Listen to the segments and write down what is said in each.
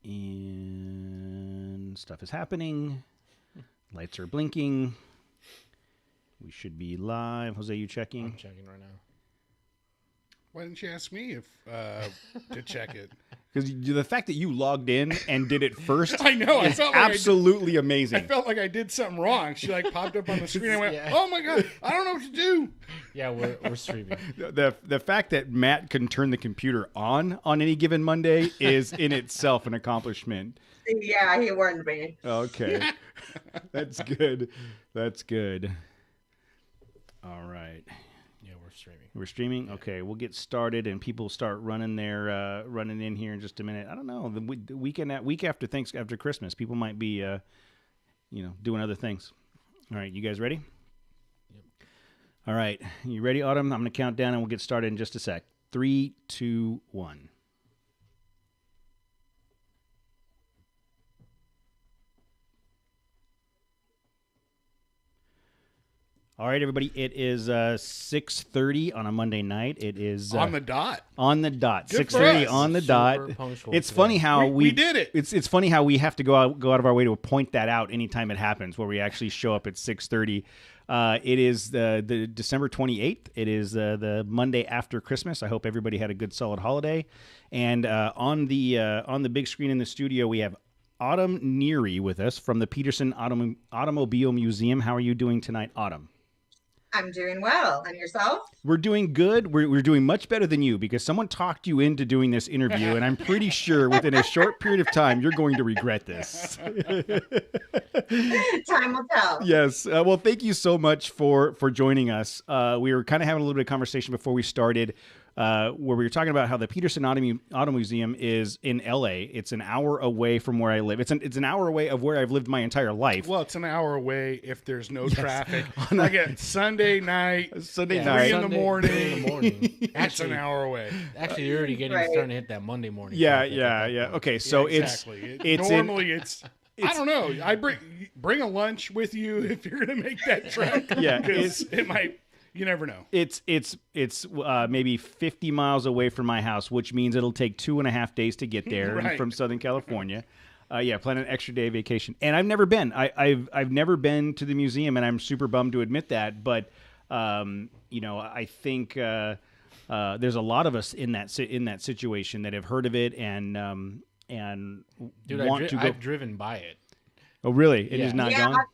And stuff is happening. Lights are blinking. We should be live. Jose, you checking? I'm checking right now. Why didn't you ask me if to check it? Because the fact that you logged in and did it first I know. I is felt like absolutely I amazing. felt like I did something wrong. She like popped up on the screen. I went, "Oh my god, I don't know what to do." Yeah, we're streaming. The fact that Matt can turn the computer on any given Monday is in itself an accomplishment. Yeah, he warned me. Okay. That's good. That's good. All right. Yeah, we're streaming. We're streaming? Okay, we'll get started and people start running in here in just a minute. I don't know. The week after after Christmas, people might be doing other things. All right, you guys ready? Yep. All right. You ready, Autumn? I'm going to count down and we'll get started in just a sec. 3, 2, 1. All right, everybody. It is 6:30 on a Monday night. It is On the dot. On the dot. Good for 6:30 us. on the Super dot. punctual It's today. funny how We did it. It's funny how we have to go out of our way to point that out anytime it happens, where we actually show up at 6:30. It is the December 28th. It is the Monday after Christmas. I hope everybody had a good solid holiday. And on the big screen in the studio, we have Autumn Neary with us from the Peterson Automobile Museum. How are you doing tonight, Autumn? I'm doing well. And yourself? We're doing good. We're doing much better than you because someone talked you into doing this interview, and I'm pretty sure within a short period of time you're going to regret this. Time will tell. Yes. Well, thank you so much for joining us. We were kind of having a little bit of conversation before we started where we were talking about how the Peterson Auto Museum is in L.A. It's an hour away from where I live. It's an hour away of where I've lived my entire life. Well, it's an hour away if there's no traffic. Like a Sunday night, 3 in the Sunday, morning. 3 in the morning. It's an hour away. Actually, you're already starting to hit that Monday morning. Yeah. traffic at that point. Okay, so Yeah, exactly. Normally it's I don't know. I bring a lunch with you if you're going to make that trek. Yeah, because it might. You never know. It's maybe 50 miles away from my house, which means it'll take 2.5 days to get there Right. from Southern California. Plan an extra day of vacation. And I've never been. I've never been to the museum, and I'm super bummed to admit that. But I think there's a lot of us in that situation that have heard of it and Dude, want to go. I've driven by it. Oh, really? It Yeah. is not Yeah, gone.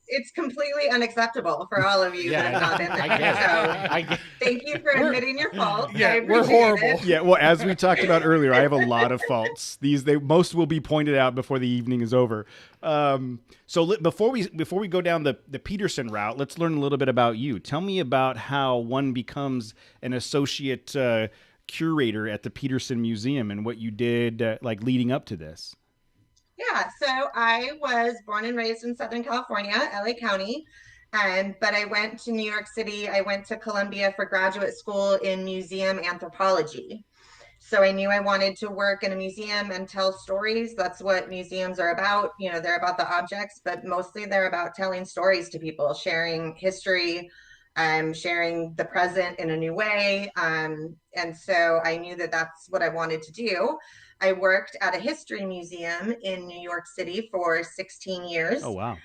it's completely unacceptable for all of you that have not been I there. get So it. I get thank you for admitting your fault. Yeah, I we're appreciate horrible. it. Yeah, well, as we talked about earlier, I have a lot of faults. Most will be pointed out before the evening is over. Before we go down the Peterson route, let's learn a little bit about you. Tell me about how one becomes an associate curator at the Peterson Museum and what you did leading up to this. Yeah, so I was born and raised in Southern California, LA County, but I went to New York City. I went to Columbia for graduate school in museum anthropology. So I knew I wanted to work in a museum and tell stories. That's what museums are about. They're about the objects, but mostly they're about telling stories to people, sharing history, sharing the present in a new way. And so I knew that that's what I wanted to do. I worked at a history museum in New York City for 16 years. Oh, wow.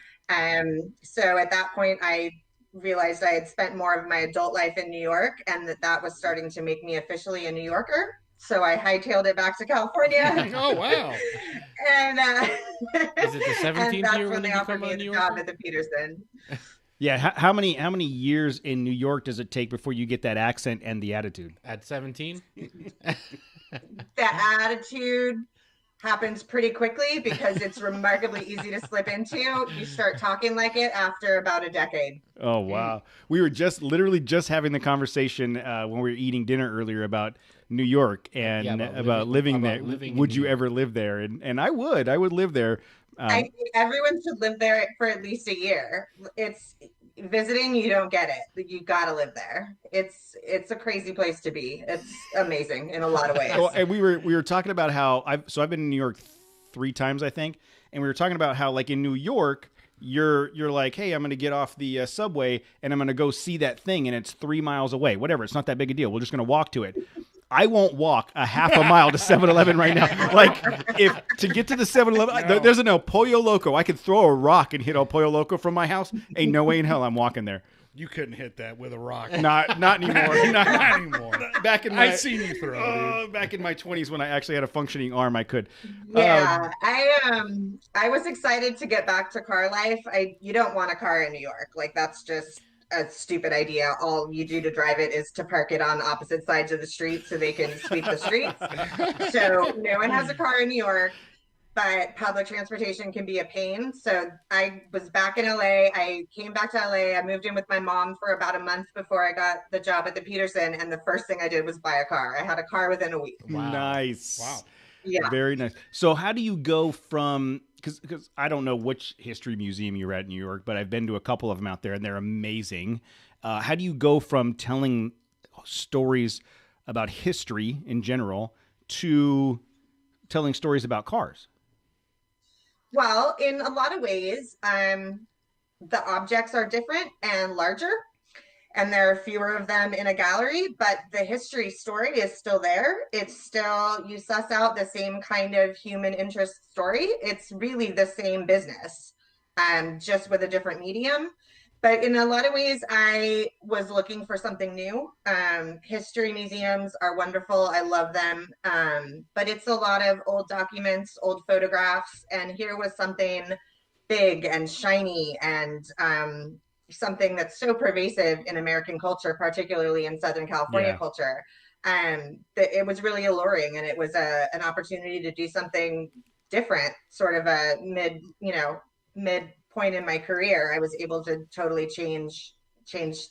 So at that point, I realized I had spent more of my adult life in New York and that was starting to make me officially a New Yorker. So I hightailed it back to California. Oh, wow. And Is it the 17th and that's year when when they you offered become me a the New job Yorker? at the Peterson. Yeah, how many years in New York does it take before you get that accent and the attitude? At 17? The attitude happens pretty quickly because it's remarkably easy to slip into. You start talking like it after about a decade. Oh, wow. We were literally just having the conversation when we were eating dinner earlier about New York and Yeah, about living there. living in Would New you York. ever live there? And I would live there. I think everyone should live there for at least a year. It's visiting, you don't get it. You got to live there. It's a crazy place to be. It's amazing in a lot of ways. Well, and we were talking about how I've been in New York 3 times, I think. And we were talking about how in New York, you're like, hey, I'm going to get off the subway and I'm going to go see that thing. And it's 3 miles away, whatever. It's not that big a deal. We're just going to walk to it. I won't walk a half a mile to 7-Eleven right now. Like, if to get to the 7-Eleven, No. there's an El Pollo Loco. I could throw a rock and hit El Pollo Loco from my house. Ain't no way in hell I'm walking there. You couldn't hit that with a rock. Not anymore. Not anymore. Back in my, I've seen you throw, dude. back in my 20s when I actually had a functioning arm, I could. Yeah, I was excited to get back to car life. You don't want a car in New York. Like that's just a stupid idea. All you do to drive it is to park it on opposite sides of the street so they can sweep the streets. So no one has a car in New York, but public transportation can be a pain. So I was back in LA. I came back to LA. I moved in with my mom for about a month before I got the job at the Peterson. And the first thing I did was buy a car. I had a car within a week. Wow. Nice. Wow. Yeah. Very nice. So how do you go from, because I don't know which history museum you're at in New York, but I've been to a couple of them out there and they're amazing. How do you go from telling stories about history in general to telling stories about cars? Well, in a lot of ways, the objects are different and larger, and there are fewer of them in a gallery, but the history story is still there. It's still, you suss out the same kind of human interest story. It's really the same business, just with a different medium. But in a lot of ways, I was looking for something new. History museums are wonderful. I love them. But it's a lot of old documents, old photographs. And here was something big and shiny and something that's so pervasive in American culture, particularly in Southern California culture. It was really alluring, and it was an opportunity to do something different, sort of a mid point in my career. I was able to totally change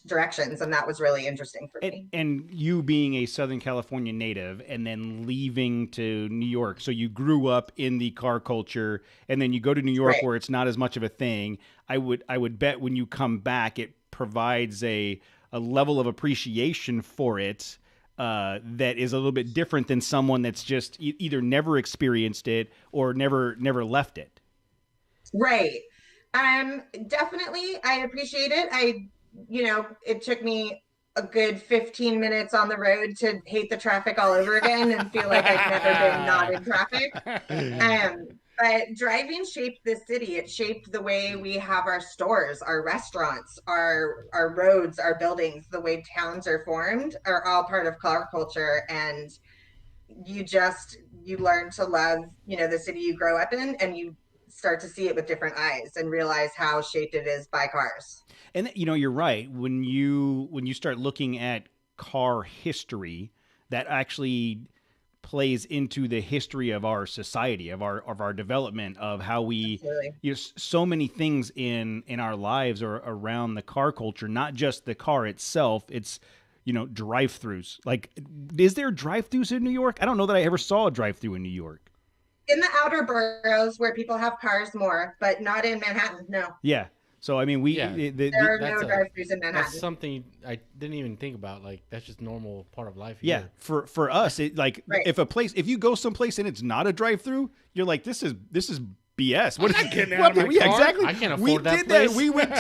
directions, and that was really interesting for me. And you being a Southern California native and then leaving to New York, so you grew up in the car culture, and then you go to New York where it's not as much of a thing. I would bet when you come back, it provides a level of appreciation for it that is a little bit different than someone that's just either never experienced it or never left it. Right. Definitely, I appreciate it. It took me a good 15 minutes on the road to hate the traffic all over again and feel like I've never been not in traffic. But driving shaped this city. It shaped the way we have our stores, our restaurants, our roads, our buildings, the way towns are formed are all part of car culture. And you learn to love, the city you grow up in, and you start to see it with different eyes and realize how shaped it is by cars. And you're right. When you start looking at car history, that actually plays into the history of our society, of our development, of how we, so many things in our lives are around the car culture, not just the car itself. It's, drive-throughs. Like, is there drive-throughs in New York? I don't know that I ever saw a drive-through in New York. In the outer boroughs where people have cars more, but not in Manhattan, no. Yeah. So, I mean, there are no drive-thrus in Manhattan. That's something I didn't even think about. Like, that's just normal part of life here. Yeah. For us, if you go someplace and it's not a drive-through, you're like, this is BS. What I'm not getting out of my car. Exactly. I can't afford that did place. That. We went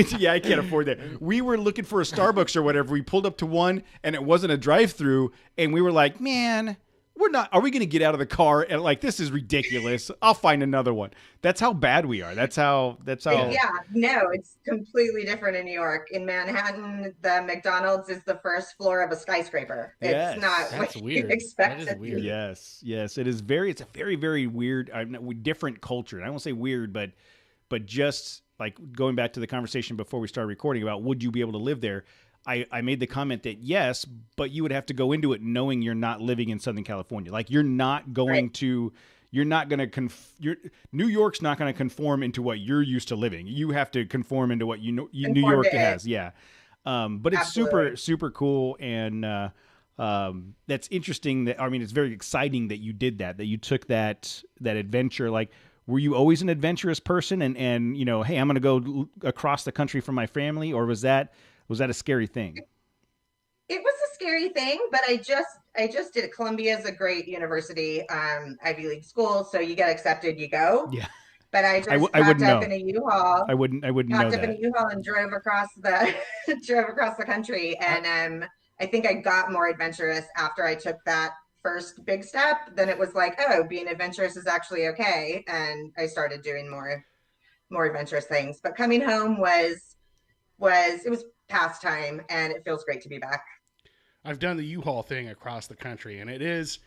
to, yeah, I can't afford that. We were looking for a Starbucks or whatever. We pulled up to one and it wasn't a drive-through. And we were like, man, are we going to get out of the car and like, this is ridiculous. I'll find another one. That's how bad we are. That's how. Yeah, no, it's completely different in New York. In Manhattan, the McDonald's is the first floor of a skyscraper. Yes. It's not That's what weird. you expect. That is weird. Yes. It's a very, very weird, different culture. And I won't say weird, but just like going back to the conversation before we started recording about, would you be able to live there? I made the comment that yes, but you would have to go into it knowing you're not living in Southern California. Like you're not going to, you're not going to, New York's not going to conform into what you're used to living. You have to conform into what New York has. Yeah. But it's super, super cool. And that's interesting it's very exciting that you did that you took that adventure. Like, were you always an adventurous person and hey, I'm going to go across the country for my family, or was that a scary thing? It was a scary thing, but I just did it. Columbia is a great university, Ivy League school, so you get accepted, you go. Yeah. But I just packed up in a U-Haul. I wouldn't know that. Packed up in a U-Haul and drove across the country, and I think I got more adventurous after I took that first big step. Then it was like, oh, being adventurous is actually okay. And I started doing more adventurous things. But coming home was pastime, and it feels great to be back. I've done the U-Haul thing across the country, and it is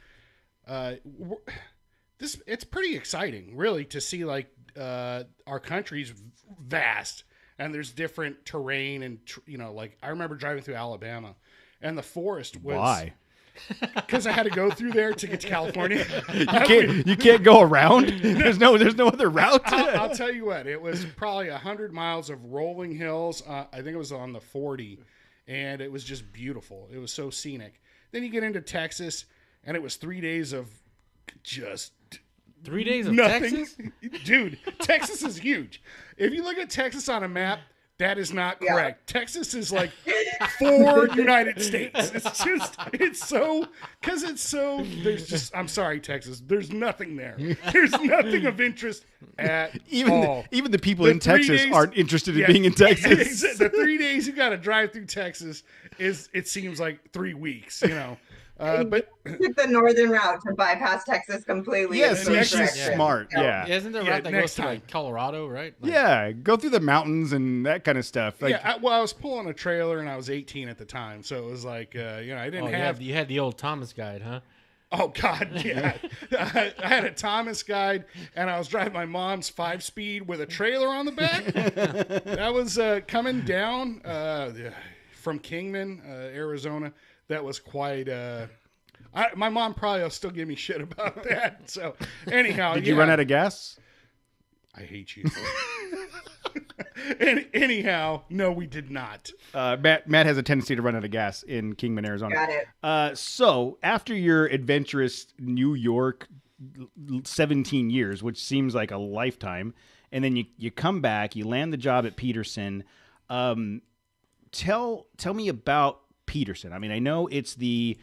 it's pretty exciting, really, to see like our country's vast, and there's different terrain, and like I remember driving through Alabama, and the forest was Why? Because I had to go through there to get to California. You can't go around. There's no other route. I'll tell you what, it was probably 100 miles of rolling hills. I think it was on the 40, and it was just beautiful. It was so scenic. Then you get into Texas, and it was 3 days of just 3 days of nothing. Texas? Dude, Texas is huge. If you look at Texas on a map, that is not correct. Yeah. Texas is like 4 United States. I'm sorry, Texas. There's nothing there. There's nothing of interest at all. Even the people in Texas aren't interested in being in Texas. The 3 days you got to drive through Texas it seems like 3 weeks, but took the northern route to bypass Texas completely. Yes, she's smart. Yeah. Isn't there a route that goes to like Colorado, right? Go through the mountains and that kind of stuff. Like, I was pulling a trailer and I was 18 at the time, so it was like I didn't have. You had the old Thomas guide, huh? Oh God, yeah. I had a Thomas guide, and I was driving my mom's 5-speed with a trailer on the back. That was coming down from Kingman, Arizona. That was quite. My mom probably will still give me shit about that. So anyhow, did you run out of gas? I hate you. Anyhow, no, we did not. Matt has a tendency to run out of gas in Kingman, Arizona. Got it. So after your adventurous New York 17 years, which seems like a lifetime, and then you come back, you land the job at Peterson. Tell me about Peterson. I mean, I know it's the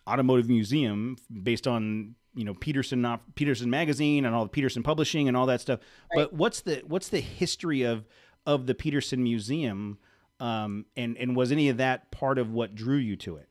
automotive museum based on Peterson magazine and all the Peterson publishing and all that stuff. Right. But what's the history of the Peterson Museum, and was any of that part of what drew you to it?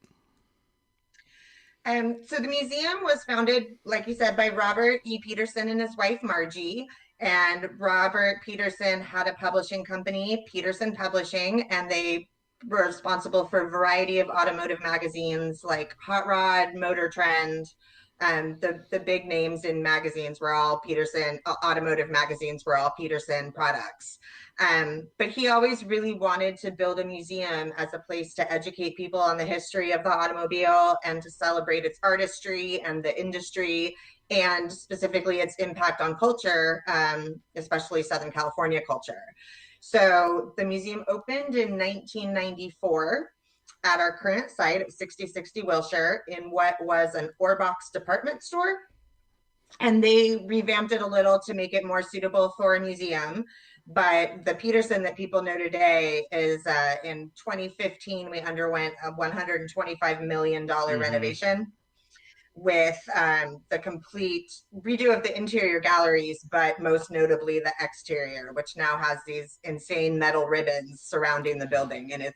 So the museum was founded, like you said, by Robert E. Peterson and his wife Margie. And Robert Peterson had a publishing company, Peterson Publishing, and they were responsible for a variety of automotive magazines like Hot Rod, Motor Trend. The big names in magazines were all Peterson, automotive magazines were all Peterson products. But he always really wanted to build a museum as a place to educate people on the history of the automobile and to celebrate its artistry and the industry, and specifically its impact on culture, especially Southern California culture. So the museum opened in 1994 at our current site at 6060 Wilshire in what was an Orbox department store. And they revamped it a little to make it more suitable for a museum. But the Peterson that people know today is in 2015, we underwent a $125 million renovation with the complete redo of the interior galleries, but most notably the exterior, which now has these insane metal ribbons surrounding the building. And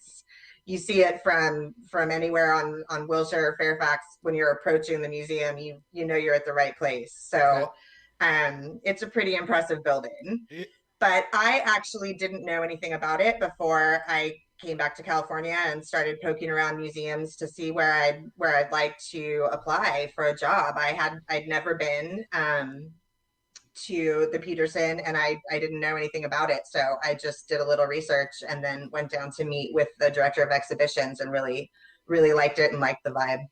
you see it from anywhere on Wilshire or Fairfax. When you're approaching the museum, you know you're at the right place. So it's a pretty impressive building. But I actually didn't know anything about it before I came back to California and started poking around museums to see where I'd like to apply for a job. I'd never been to the Peterson, and I didn't know anything about it. So I just did a little research and then went down to meet with the director of exhibitions and really, really liked it and liked the vibe.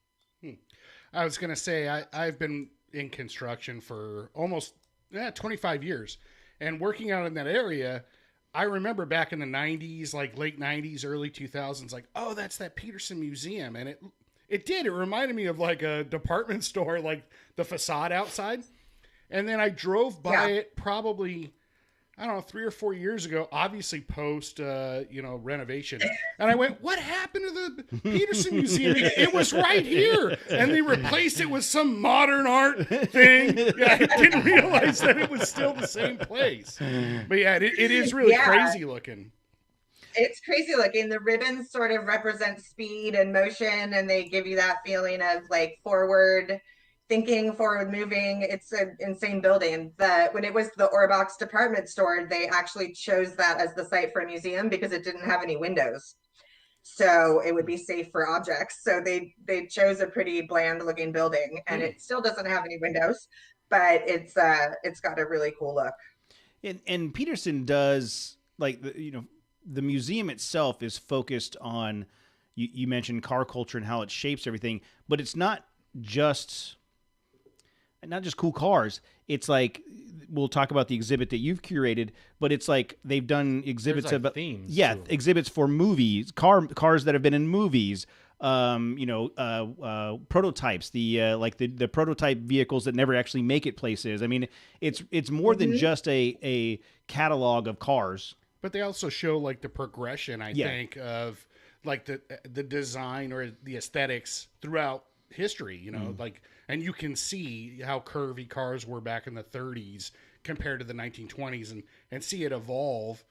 I was going to say, I've been in construction for almost 25 years, and working out in that area, I remember back in the 90s, like late 90s, early 2000s, like, oh, that's that Peterson Museum. And it reminded me of like a department store, like the facade outside. And then I drove by it probably, I don't know, 3 or 4 years ago, obviously post, renovation. And I went, what happened to the Peterson Museum? It was right here. And they replaced it with some modern art thing. Yeah, I didn't realize that it was still the same place. But yeah, it is really crazy looking. It's crazy looking. The ribbons sort of represent speed and motion, and they give you that feeling of like forward thinking, forward moving. It's an insane building. When it was the Orbox department store, they actually chose that as the site for a museum because it didn't have any windows. So it would be safe for objects. So they chose a pretty bland looking building, and it still doesn't have any windows, but it's got a really cool look. And Petersen does, like, the museum itself is focused on, you mentioned car culture and how it shapes everything, but it's not just cool cars. It's like, we'll talk about the exhibit that you've curated, but it's like they've done exhibits like about themes. Yeah, too. exhibits for movies, cars that have been in movies. Prototypes, the prototype vehicles that never actually make it places. I mean, it's more than just a catalog of cars. But they also show like the progression, I think, of like the design or the aesthetics throughout history, like, and you can see how curvy cars were back in the 30s compared to the 1920s and see it evolve,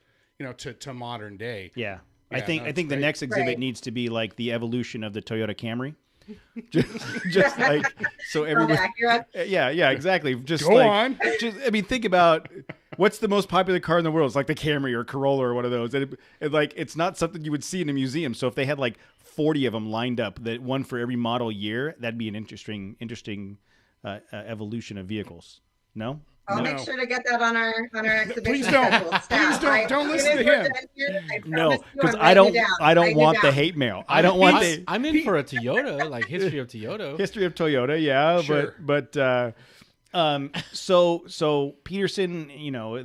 to modern day. Yeah. Yeah, I think the next exhibit needs to be like the evolution of the Toyota Camry. just like, so everybody, yeah, exactly. Just Go on. I mean, think about what's the most popular car in the world. It's like the Camry or Corolla or one of those. And it's not something you would see in a museum. So if they had like 40 of them lined up, that one for every model year, that'd be an interesting evolution of vehicles. No? I'll make sure to get that on our exhibition. Please don't. Please don't listen to him. No, because I don't want the hate mail. I don't want the. I'm in for a Toyota, like history of Toyota. History of Toyota, yeah, sure. but so Petersen,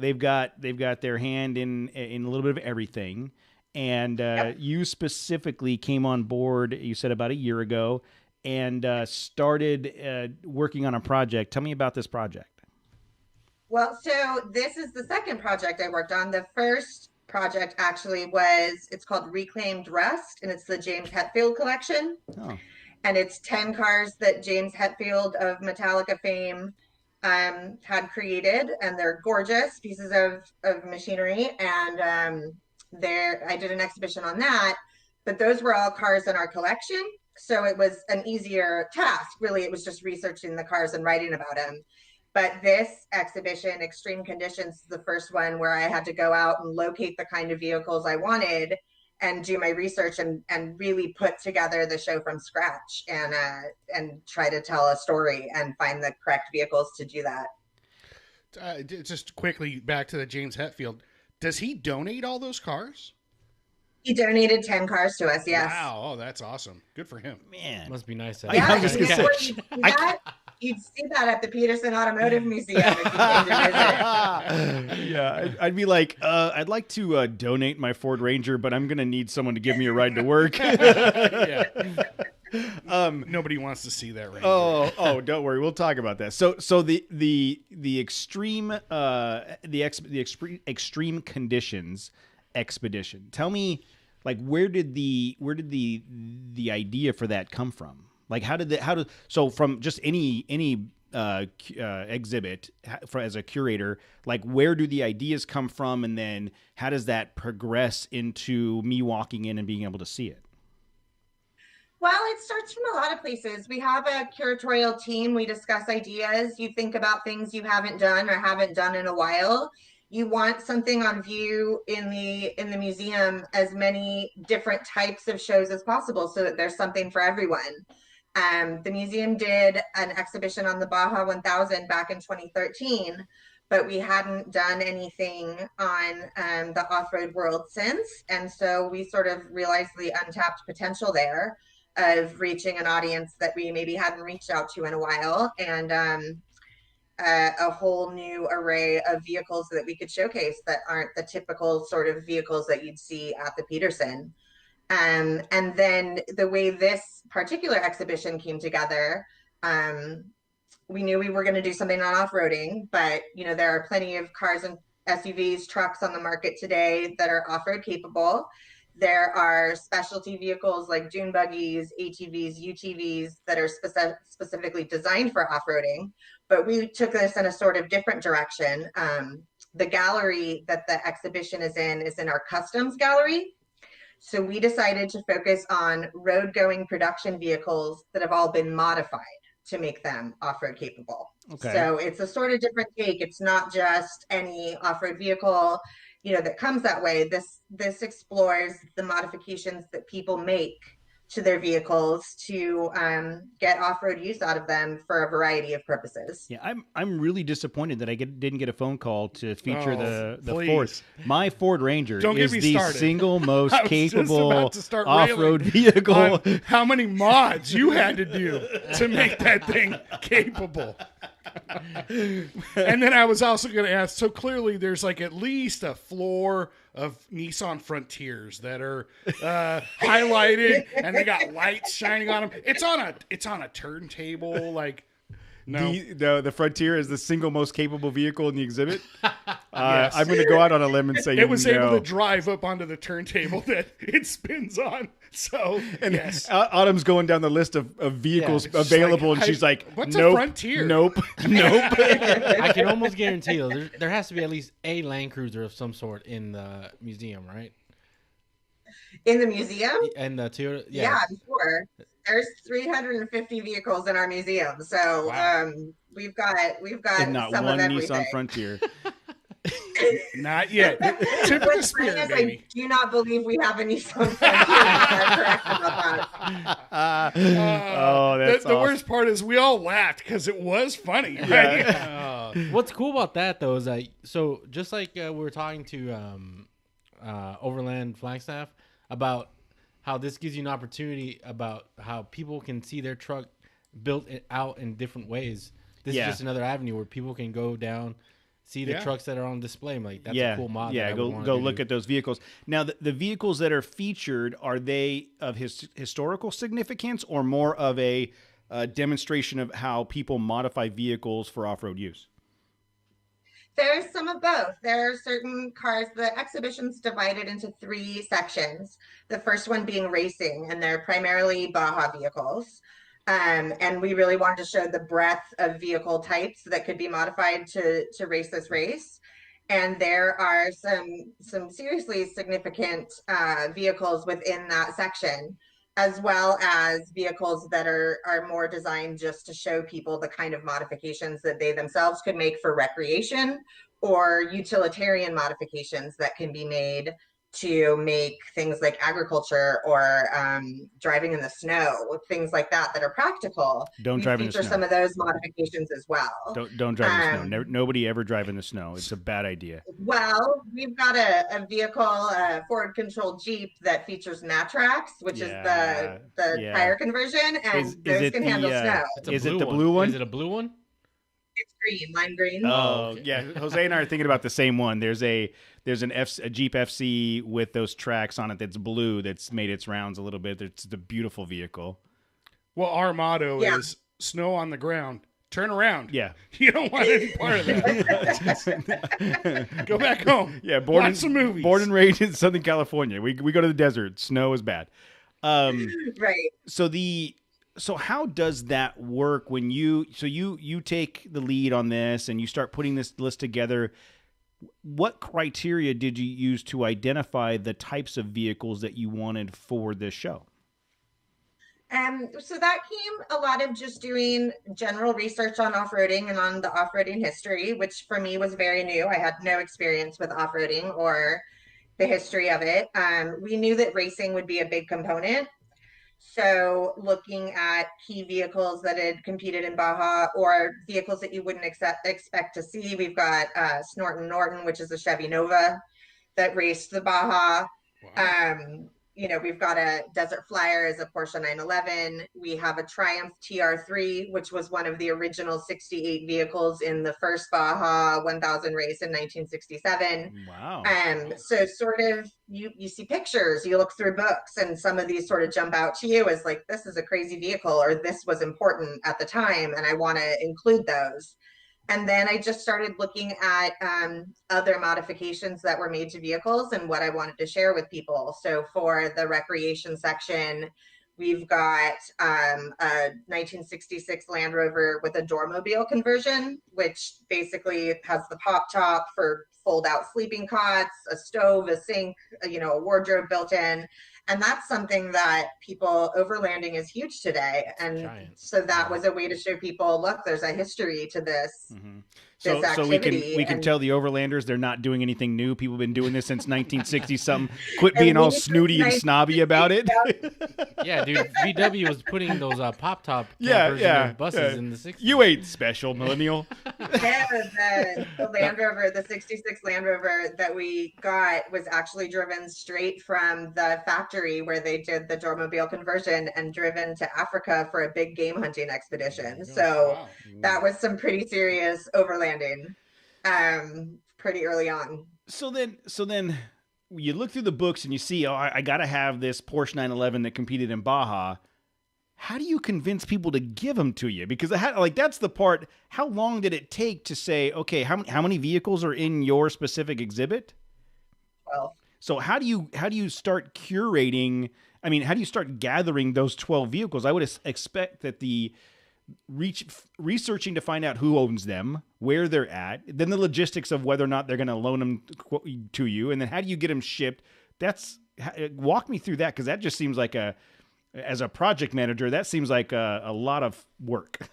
they've got their hand in a little bit of everything, and you specifically came on board. You said about a year ago, and started working on a project. Tell me about this project. Well, so this is the second project I worked on. The first project actually it's called Reclaimed Rust, and it's the James Hetfield collection. Oh. And it's 10 cars that James Hetfield of Metallica fame had created, and they're gorgeous pieces of machinery. And I did an exhibition on that, but those were all cars in our collection. So it was an easier task. Really, it was just researching the cars and writing about them. But this exhibition, Extreme Conditions, is the first one where I had to go out and locate the kind of vehicles I wanted and do my research and really put together the show from scratch and try to tell a story and find the correct vehicles to do that. Just quickly back to the James Hetfield. Does he donate all those cars? He donated 10 cars to us, yes. Wow. Oh, that's awesome. Good for him. Man. Must be nice. I'm just going to say. You'd see that at the Petersen Automotive Museum if you came to visit. Yeah, I'd be like, I'd like to donate my Ford Ranger, but I'm going to need someone to give me a ride to work. Yeah. Nobody wants to see that Ranger. Oh, don't worry, we'll talk about that. So the extreme conditions expedition. Tell me, like, where did the idea for that come from? Like, so from just any exhibit as a curator, like, where do the ideas come from, and then how does that progress into me walking in and being able to see it? Well, it starts from a lot of places. We have a curatorial team. We discuss ideas. You think about things you haven't done or haven't done in a while. You want something on view in the museum, as many different types of shows as possible, so that there's something for everyone. The museum did an exhibition on the Baja 1000 back in 2013, but we hadn't done anything on the off-road world since. And so we sort of realized the untapped potential there of reaching an audience that we maybe hadn't reached out to in a while, and a whole new array of vehicles that we could showcase that aren't the typical sort of vehicles that you'd see at the Petersen. And then the way this particular exhibition came together, we knew we were going to do something on off-roading, but there are plenty of cars and SUVs, trucks on the market today that are off-road capable. There are specialty vehicles like dune buggies, ATVs, UTVs that are specifically designed for off-roading, but we took this in a sort of different direction. The gallery that the exhibition is in our customs gallery. So we decided to focus on road-going production vehicles that have all been modified to make them off-road capable. Okay. So it's a sort of different take. It's not just any off-road vehicle, that comes that way. This explores the modifications that people make to their vehicles to get off-road use out of them for a variety of purposes. Yeah, I'm really disappointed that I didn't get a phone call to feature the please. Ford. My Ford Ranger Don't get is me the started. single most I was just capable about to start off-road railing vehicle. on how many mods you had to do to make that thing capable. And then I was also going to ask, so clearly there's like at least a floor of Nissan Frontiers that are highlighted and they got lights shining on them. It's on a turntable. Like, no. The Frontier is the single most capable vehicle in the exhibit. Yes. I'm going to go out on a limb and say It was no. able to drive up onto the turntable that it spins on. So, And yes. Autumn's going down the list of vehicles Yeah, it's available, like, and she's like, what's a nope, Frontier?" Nope, nope. I can almost guarantee though, there has to be at least a Land Cruiser of some sort in the museum, right? In the museum? And the Toyota, Yeah, I'm sure. There's 350 vehicles in our museum, so Wow. we've got And not some one of everything. Nissan Frontier. Not yet. Tip of the What's funny spear, is baby. I do not believe we have a Nissan Frontier. I'm correct about that. That's the worst part is we all laughed because it was funny, right? What's cool about that though is that so just like we were talking to Overland Flagstaff about how this gives you an opportunity about how people can see their truck built out in different ways. This is just another avenue where people can go down, see the trucks that are on display. I'm like, that's a cool mod. Yeah, go look at those vehicles. Now, the vehicles that are featured, are they of historical significance or more of a demonstration of how people modify vehicles for off-road use? There's some of both. There are certain cars. The exhibition's divided into 3 sections. The first one being racing, and they're primarily Baja vehicles. And we really wanted to show the breadth of vehicle types that could be modified to race this race. And there are some seriously significant vehicles within that section, as well as vehicles that are more designed just to show people the kind of modifications that they themselves could make for recreation, or utilitarian modifications that can be made to make things like agriculture or driving in the snow, things like that are practical. Don't drive in the snow. Some of those modifications as well. Don't drive in the snow. Nobody ever drive in the snow. It's a bad idea. Well, we've got a vehicle, a forward-controlled Jeep that features Matrax, which is the tire conversion, and those can handle snow. Is it the blue one? Is it a blue one? It's green, lime green. Oh, yeah. Jose and I are thinking about the same one. There's a Jeep FC with those tracks on it that's blue that's made its rounds a little bit. It's a beautiful vehicle. Well, our motto is snow on the ground. Turn around. Yeah. You don't want any part of that. Go back home. Yeah, watch some movies. Born and raised in Southern California. We go to the desert. Snow is bad. Right. So how does that work when you take the lead on this and you start putting this list together? What criteria did you use to identify the types of vehicles that you wanted for this show? So that came a lot of just doing general research on off-roading and on the off-roading history, which for me was very new. I had no experience with off-roading or the history of it. We knew that racing would be a big component. So looking at key vehicles that had competed in Baja or vehicles that you wouldn't expect to see, we've got Snort and Norton, which is a Chevy Nova that raced the Baja. Wow. We've got a Desert Flyer as a Porsche 911. We have a Triumph TR3, which was one of the original 68 vehicles in the first Baja 1000 race in 1967. Wow. So sort of you see pictures, you look through books, and some of these sort of jump out to you as like, this is a crazy vehicle, or this was important at the time, and I want to include those. And then I just started looking at other modifications that were made to vehicles and what I wanted to share with people. So for the recreation section, We've got a 1966 Land Rover with a Dormobile conversion, which basically has the pop top for fold-out sleeping cots, a stove, a sink, a wardrobe built in. And that's something that overlanding is huge today. And so that was a way to show people, look, there's a history to this. Mm-hmm. So we can tell the overlanders they're not doing anything new. People have been doing this since 1960 something. Quit being all snooty and snobby about it. Yeah, dude. VW was putting those pop top campers in their buses in the 60s. You ain't special, millennial. Yeah, the Land Rover, the 66 Land Rover that we got was actually driven straight from the factory where they did the Dormobile conversion and driven to Africa for a big game hunting expedition. So that was some pretty serious overlanding pretty early on. So then you look through the books and you see, I got to have this Porsche 911 that competed in Baja. How do you convince people to give them to you? Because that's the part. How long did it take to say, okay, how many vehicles are in your specific exhibit? 12. So how do you start curating? I mean, how do you start gathering those 12 vehicles? I would expect that the researching to find out who owns them, where they're at, then the logistics of whether or not they're going to loan them to you, and then how do you get them shipped? Walk me through that, because that just seems like as a project manager, that seems like a lot of work.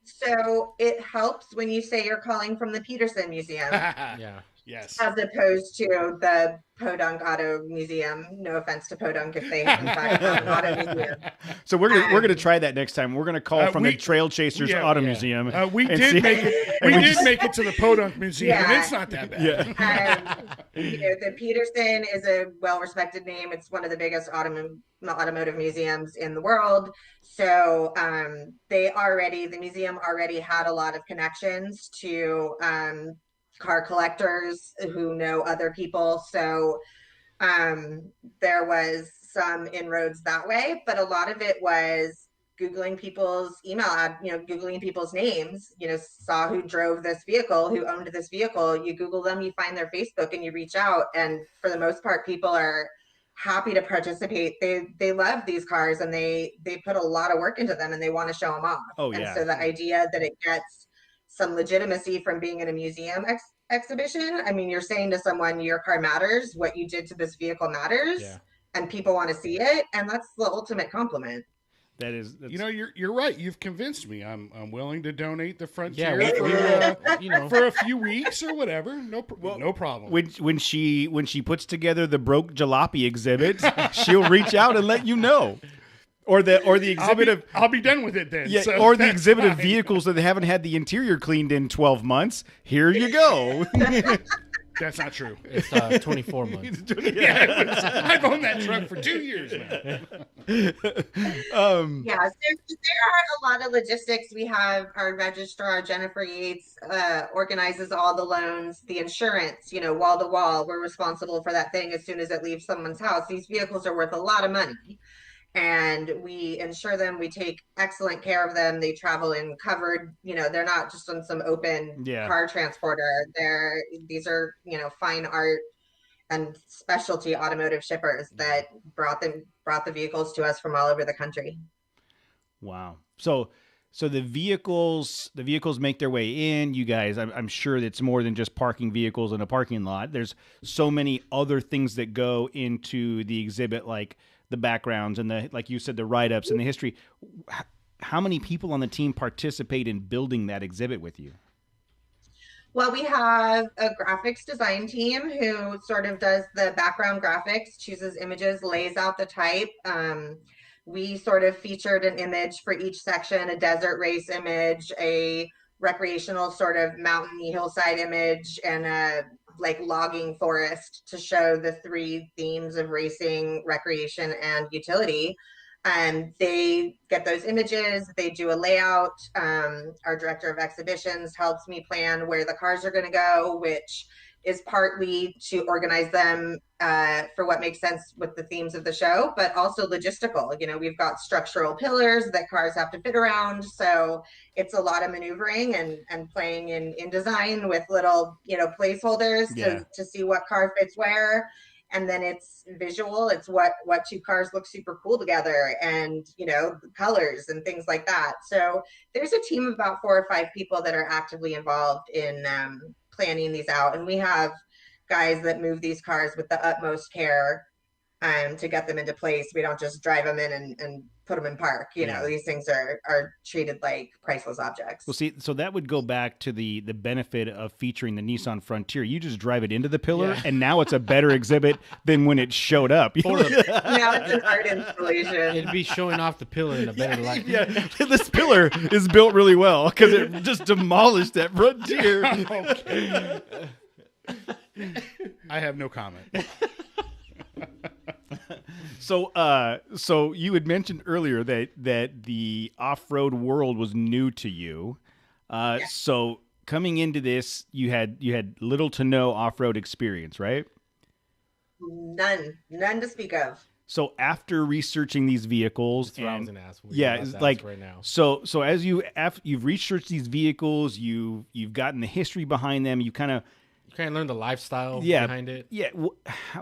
So it helps when you say you're calling from the Peterson Museum. Yeah. Yes. As opposed to the Podunk Auto Museum. No offense to Podunk if they in fact have an auto museum. So we're gonna try that next time. We're gonna call from the Trail Chasers Auto Museum. We did make it to the Podunk Museum, and it's not that bad. Yeah. The Peterson is a well-respected name. It's one of the biggest automotive museums in the world. So the museum already had a lot of connections to car collectors who know other people. So there was some inroads that way, but a lot of it was Googling people's Googling people's names, saw who drove this vehicle, who owned this vehicle. You Google them, you find their Facebook, and you reach out. And for the most part, people are happy to participate. They love these cars, and they put a lot of work into them, and they want to show them off. Oh, yeah. And so the idea that it gets some legitimacy from being in a museum exhibition. I mean, you're saying to someone, your car matters, what you did to this vehicle matters, and people want to see it, and that's the ultimate compliment. That's... you're right. You've convinced me. I'm willing to donate the Frontier for a few weeks or whatever. No problem. When she puts together the Broke Jalopy exhibit, she'll reach out and let you know. Or the exhibit I'll be done with it then. Yeah, so or the exhibit of vehicles that haven't had the interior cleaned in 12 months. Here you go. That's not true. It's 24 months. I've owned that truck for 2 years now. So there are a lot of logistics. We have our registrar, Jennifer Yates, organizes all the loans, the insurance, wall to wall. We're responsible for that thing as soon as it leaves someone's house. These vehicles are worth a lot of money. And we insure them. We take excellent care of them. They travel in covered, they're not just on some open car transporter. These are, fine art and specialty automotive shippers that brought the vehicles to us from all over the country. Wow. So the vehicles make their way in. You guys, I'm sure it's more than just parking vehicles in a parking lot. There's so many other things that go into the exhibit, like the backgrounds and like you said, the write-ups and the history. How many people on the team participate in building that exhibit with you? Well, we have a graphics design team who sort of does the background graphics, chooses images, lays out the type. We sort of featured an image for each section, a desert race image, a recreational sort of mountainy hillside image, and a logging forest to show the three themes of racing, recreation, and utility. And they get those images, they do a layout. Our director of exhibitions helps me plan where the cars are going to go, which is partly to organize them for what makes sense with the themes of the show, but also logistical. We've got structural pillars that cars have to fit around. So it's a lot of maneuvering and playing in InDesign with little, placeholders to see what car fits where. And then it's visual. It's what two cars look super cool together, and the colors and things like that. So there's a team of about 4 or 5 people that are actively involved in planning these out, and we have guys that move these cars with the utmost care to get them into place. We don't just drive them in and put them in park. These things are treated like priceless objects. Well, see, so that would go back to the benefit of featuring the Nissan Frontier. You just drive it into the pillar, and now it's a better exhibit than when it showed up. Now it's an art installation. It'd be showing off the pillar in a better light. Yeah, this pillar is built really well because it just demolished that Frontier. Okay. I have no comment. So you had mentioned earlier that the off-road world was new to you. So coming into this, you had little to no off-road experience, right? None to speak of. So after researching these vehicles, That's what I was gonna ask. it's like right now. So as you've researched these vehicles, you've gotten the history behind them. You kind of learn the lifestyle behind it. Yeah.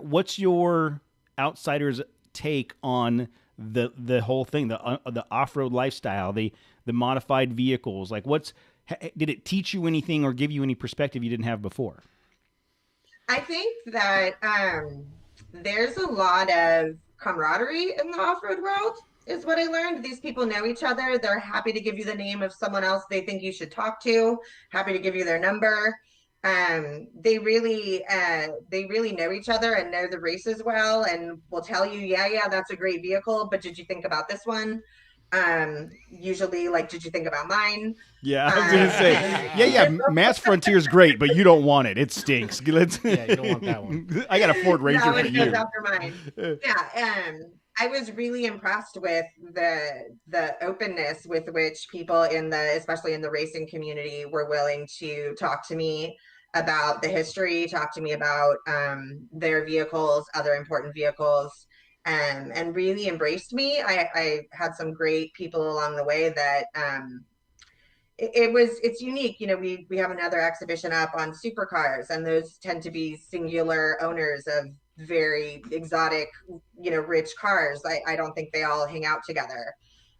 What's your outsider's take on the whole thing, the off-road lifestyle, the modified vehicles? Like, did it teach you anything or give you any perspective you didn't have before? I think that there's a lot of camaraderie in the off-road world, is what I learned. These people know each other. They're happy to give you the name of someone else they think you should talk to, happy to give you their number. They really know each other and know the races well, and will tell you, yeah, that's a great vehicle, but did you think about this one? Usually, like, did you think about mine? Yeah, I was gonna say, Matt's Frontier's great, but you don't want it. It stinks. You don't want that one. I got a Ford Ranger No, for it you. goes after mine. Yeah, I was really impressed with the openness with which people especially in the racing community, were willing to talk to me about the history, talk to me about their vehicles, other important vehicles, and really embraced me. I had some great people along the way that it's unique. We have another exhibition up on supercars, and those tend to be singular owners of very exotic, rich cars. I don't think they all hang out together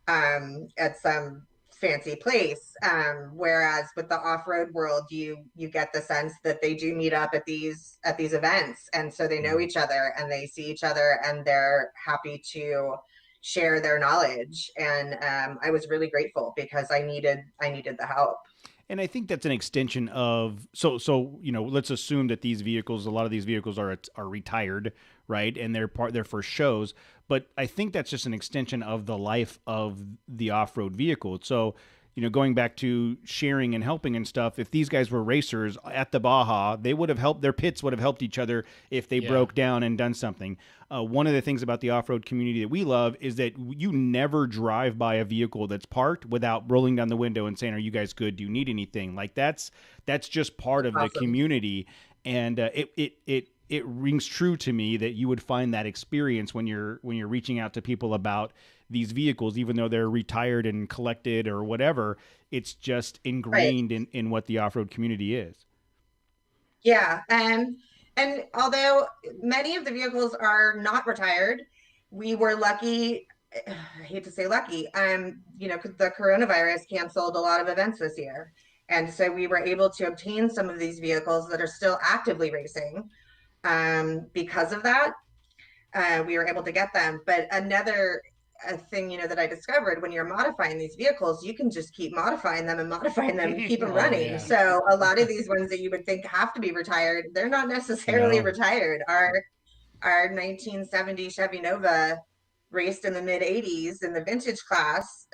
at some fancy place. Whereas with the off-road world, you get the sense that they do meet up at these events, and so they know each other and they see each other and they're happy to share their knowledge. And I was really grateful because I needed the help. And I think that's an extension of let's assume that a lot of these vehicles are retired, right? And they're for shows, but I think that's just an extension of the life of the off-road vehicle. So, going back to sharing and helping and stuff, if these guys were racers at the Baja, their pits would have helped each other if they broke down and done something. One of the things about the off-road community that we love is that you never drive by a vehicle that's parked without rolling down the window and saying, "Are you guys good? Do you need anything?" Like that's just part of the community. And it rings true to me that you would find that experience when you're reaching out to people about these vehicles, even though they're retired and collected or whatever. It's just ingrained in what the off-road community is. Yeah. And although many of the vehicles are not retired, we were lucky. I hate to say lucky. The coronavirus canceled a lot of events this year. And so we were able to obtain some of these vehicles that are still actively racing. Because of that, we were able to get them. But another thing, that I discovered, when you're modifying these vehicles, you can just keep modifying them and keep them running. Yeah. So a lot of these ones that you would think have to be retired, they're not necessarily retired. Our 1970 Chevy Nova raced in the mid 80s in the vintage class,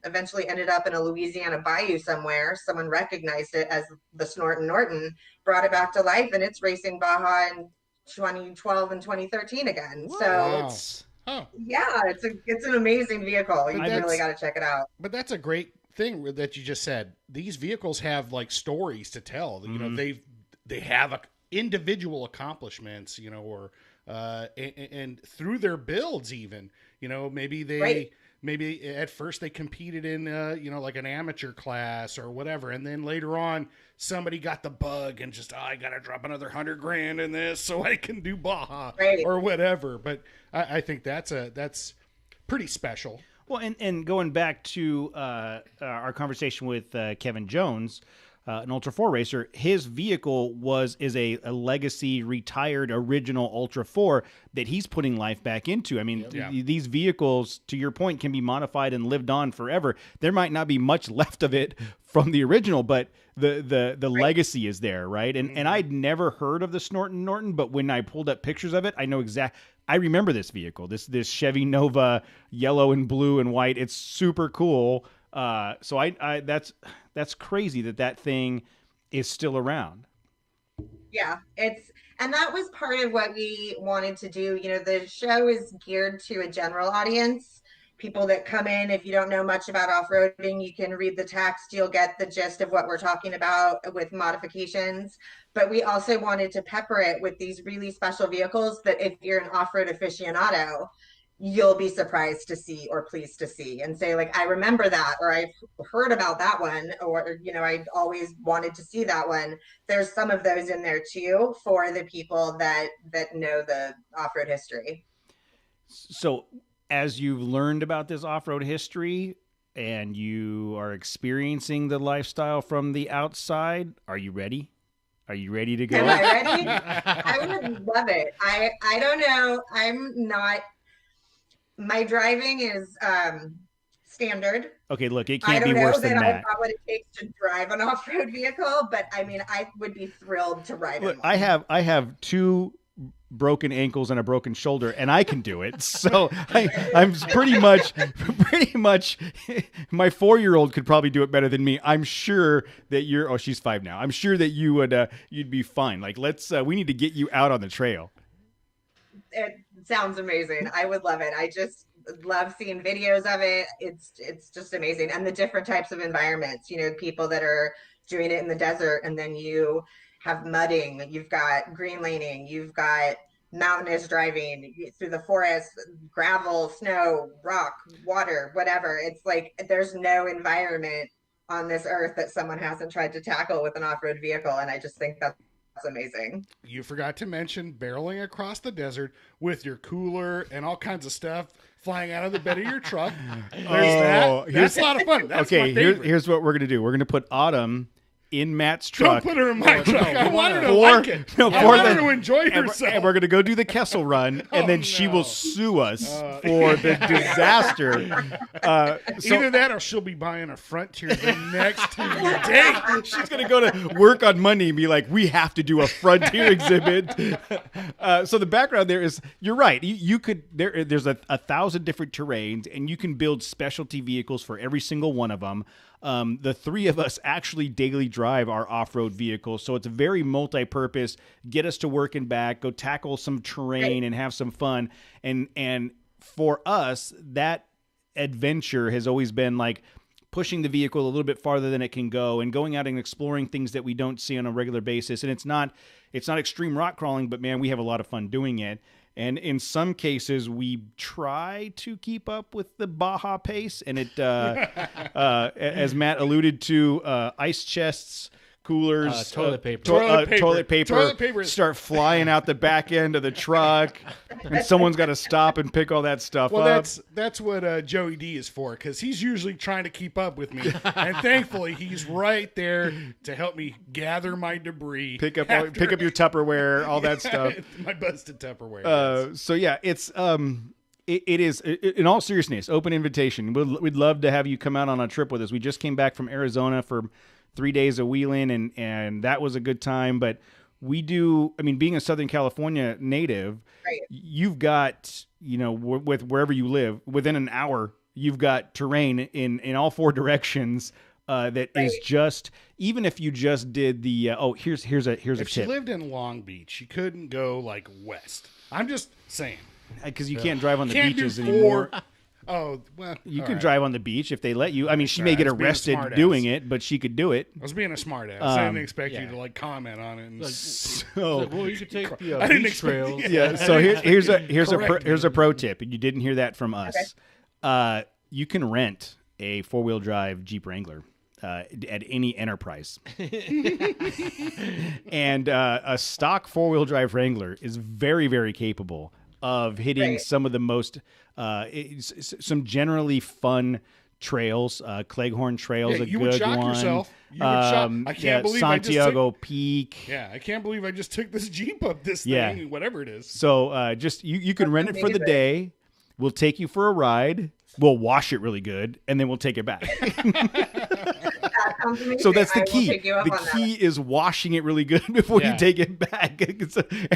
eventually ended up in a Louisiana bayou somewhere. Someone recognized it as the Snorton Norton, brought it back to life, and it's racing Baja in 2012 and 2013 again. Wow. So yeah, it's an amazing vehicle. You really got to check it out. But that's a great thing that you just said. These vehicles have like stories to tell. Mm-hmm. They have individual accomplishments, or and through their builds even, maybe maybe at first they competed in, like an amateur class or whatever. And then later on, somebody got the bug and just, I got to drop another $100,000 in this so I can do Baja or whatever. But I think that's pretty special. Well, and going back to our conversation with Kevin Jones, an Ultra 4 racer, his vehicle is a legacy retired original Ultra 4 that he's putting life back into. I mean, these vehicles, to your point, can be modified and lived on forever. There might not be much left of it from the original, but the legacy is there, right? And I'd never heard of the Snorton Norton, but when I pulled up pictures of it, I remember this vehicle, this Chevy Nova, yellow and blue and white. It's super cool. So that's crazy that thing is still around. Yeah, and that was part of what we wanted to do. The show is geared to a general audience, people that come in. If you don't know much about off-roading, you can read the text, you'll get the gist of what we're talking about with modifications. But we also wanted to pepper it with these really special vehicles that if you're an off-road aficionado, you'll be surprised to see or pleased to see and say, like, I remember that, or I've heard about that one, or, I always wanted to see that one. There's some of those in there too for the people that know the off-road history. So as you've learned about this off-road history and you are experiencing the lifestyle from the outside, are you ready? Are you ready to go? Am I ready? I would love it. I don't know. I'm not. My driving is standard. Okay, look, it can't be worse than that. I don't know what it takes to drive an off-road vehicle, but I mean, I would be thrilled to ride it. I have 2 broken ankles and a broken shoulder, and I can do it. So I'm pretty much. My 4-year-old could probably do it better than me. I'm sure that she's 5 now. I'm sure that you would. You'd be fine. Like, we need to get you out on the trail. It sounds amazing. I would love it. I just love seeing videos of it. It's just amazing. And the different types of environments, people that are doing it in the desert, and then you have mudding, you've got green laning, you've got mountainous driving through the forest, gravel, snow, rock, water, whatever. It's like there's no environment on this earth that someone hasn't tried to tackle with an off-road vehicle. And I just think that's amazing. You forgot to mention barreling across the desert with your cooler and all kinds of stuff flying out of the bed of your truck. That's a lot of fun. That's my favorite. Here's what we're going to do. We're going to put Autumn in Matt's truck. Don't put her in my truck. I want her to like it. I want her to enjoy herself. And we're going to go do the Kessel Run, and then she will sue us for the disaster. Either that or she'll be buying a Frontier the next day. She's going to go to work on Monday and be like, we have to do a Frontier exhibit. So the background there is, you're right. You could there's 1,000 different terrains, and you can build specialty vehicles for every single one of them. The 3 of us actually daily drive our off-road vehicles, so it's very multi-purpose. Get us to work and back, go tackle some terrain and have some fun. And for us, that adventure has always been like pushing the vehicle a little bit farther than it can go and going out and exploring things that we don't see on a regular basis. And it's not extreme rock crawling, but man, we have a lot of fun doing it. And in some cases, we try to keep up with the Baja pace. And it, as Matt alluded to, ice chests, coolers, toilet paper. Toilet paper start flying out the back end of the truck, and someone's got to stop and pick all that stuff up. Well, that's what Joey D is for, because he's usually trying to keep up with me, and thankfully he's right there to help me gather my debris, pick up your Tupperware, all that stuff. My busted Tupperware. So yeah, it's It is, in all seriousness, open invitation. We'd love to have you come out on a trip with us. We just came back from Arizona for 3 days of wheeling, and that was a good time. But we do, I mean, being a Southern California native, right, you've got, with wherever you live, within an hour, you've got terrain in all 4 directions. That right, is just, even if you just did the here's a tip. If she lived in Long Beach, she couldn't go like west. I'm just saying, because you can't drive on the beaches anymore. Oh, well, you can drive on the beach if they let you. I mean, she may get arrested doing it, but she could do it. I was being a smart ass. I didn't expect you to comment on it. Well, you could take the beach trails. Yeah. So here's a pro tip, and you didn't hear that from us. Okay. you can rent a 4-wheel drive Jeep Wrangler at any Enterprise. And a stock 4-wheel drive Wrangler is very, very capable of hitting Right. some of the most, some generally fun trails. Cleghorn Trail's Yeah, a you good would shock one. yourself. You would shock. I can't believe I just Santiago Peak. Yeah, I can't believe I just took this Jeep up this Yeah. thing, whatever it is. So just you can rent it for the amazing. day. We'll take you for a ride. We'll wash it really good, and then we'll take it back. That sounds amazing. So that's I the will key. take you up The on that. key is washing it really good before Yeah. you take it back.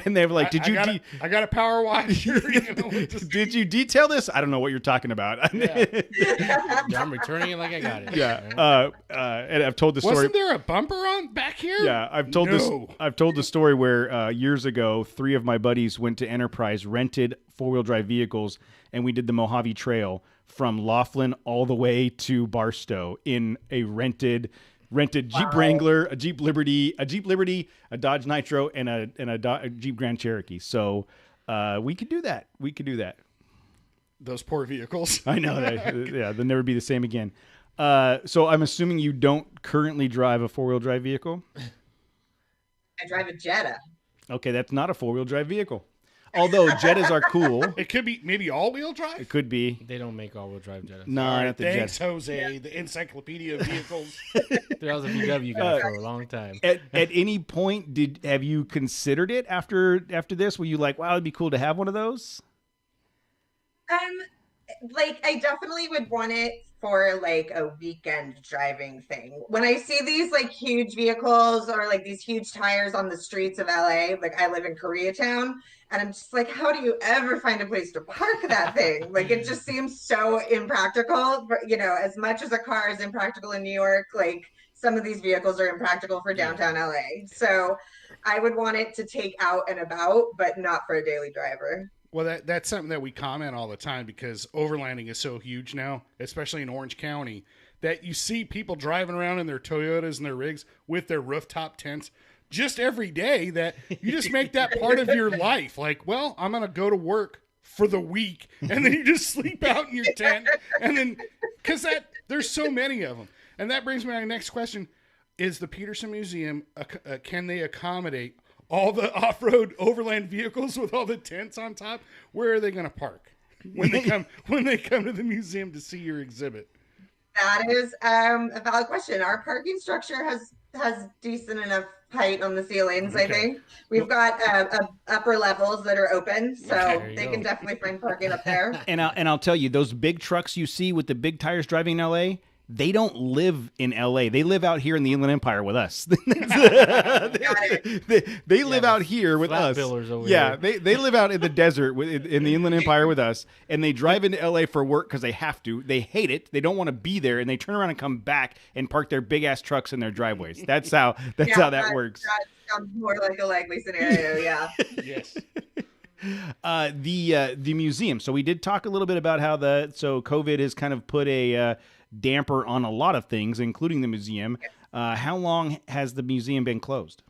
And they're like, "Did you I got a power washer. You know, with this- did you detail this? I don't know what you're talking about." Yeah. Yeah, I'm returning it like I got it. Yeah. And I've told the story. Wasn't there a bumper on back here? Yeah, I've told this. No. I've told the story where years ago, 3 of my buddies went to Enterprise, rented 4-wheel drive vehicles, and we did the Mojave Trail from Laughlin all the way to Barstow in a rented Jeep Wrangler, a Jeep Liberty, a Dodge Nitro, and a Jeep Grand Cherokee. So we could do that. We could do that. Those poor vehicles. I know that. Yeah, they'll never be the same again. So I'm assuming you don't currently drive a 4-wheel drive vehicle. I drive a Jetta. Okay, that's not a 4-wheel drive vehicle. Although Jettas are cool. It could be maybe all-wheel drive. It could be. They don't make all-wheel drive Jettas. No, All right, not the thanks, Jetta. Jose, the encyclopedia of vehicles. That was a VW guy for a long time. At any point, have you considered it after this? Were you like, wow, it'd be cool to have one of those? Like I definitely would want it for like a weekend driving thing. When I see these like huge vehicles or like these huge tires on the streets of LA, like I live in Koreatown, and I'm just like, how do you ever find a place to park that thing? Like it just seems so impractical. But, you know, as much as a car is impractical in New York, like some of these vehicles are impractical for downtown LA. So I would want it to take out and about, but not for a daily driver. Well, that's something that we comment all the time because overlanding is so huge now, especially in Orange County, that you see people driving around in their Toyotas and their rigs with their rooftop tents just every day, that you just make that part of your life. Like, well, I'm going to go to work for the week, and then you just sleep out in your tent. And then, because there's so many of them. And that brings me to my next question. Is the Peterson Museum, can they accommodate all the off-road overland vehicles with all the tents on top? Where are they going to park when they come to the museum to see your exhibit? That is a valid question. Our parking structure has decent enough height on the ceilings. Okay. I think we've got upper levels that are open, so Okay, they go. can definitely find parking up there. And I'll tell you, those big trucks you see with the big tires driving in LA, they don't live in LA. They live out here in the Inland Empire with us. they live out here with flat us. billers over Yeah, here. they live out in the desert in the Inland Empire with us, and they drive into LA for work because they have to. They hate it. They don't want to be there, and they turn around and come back and park their big ass trucks in their driveways. That's how that works. That sounds more like a likely scenario. Yeah. Yes. The museum. So we did talk a little bit about how COVID has kind of put a damper on a lot of things, including the museum. How long has the museum been closed?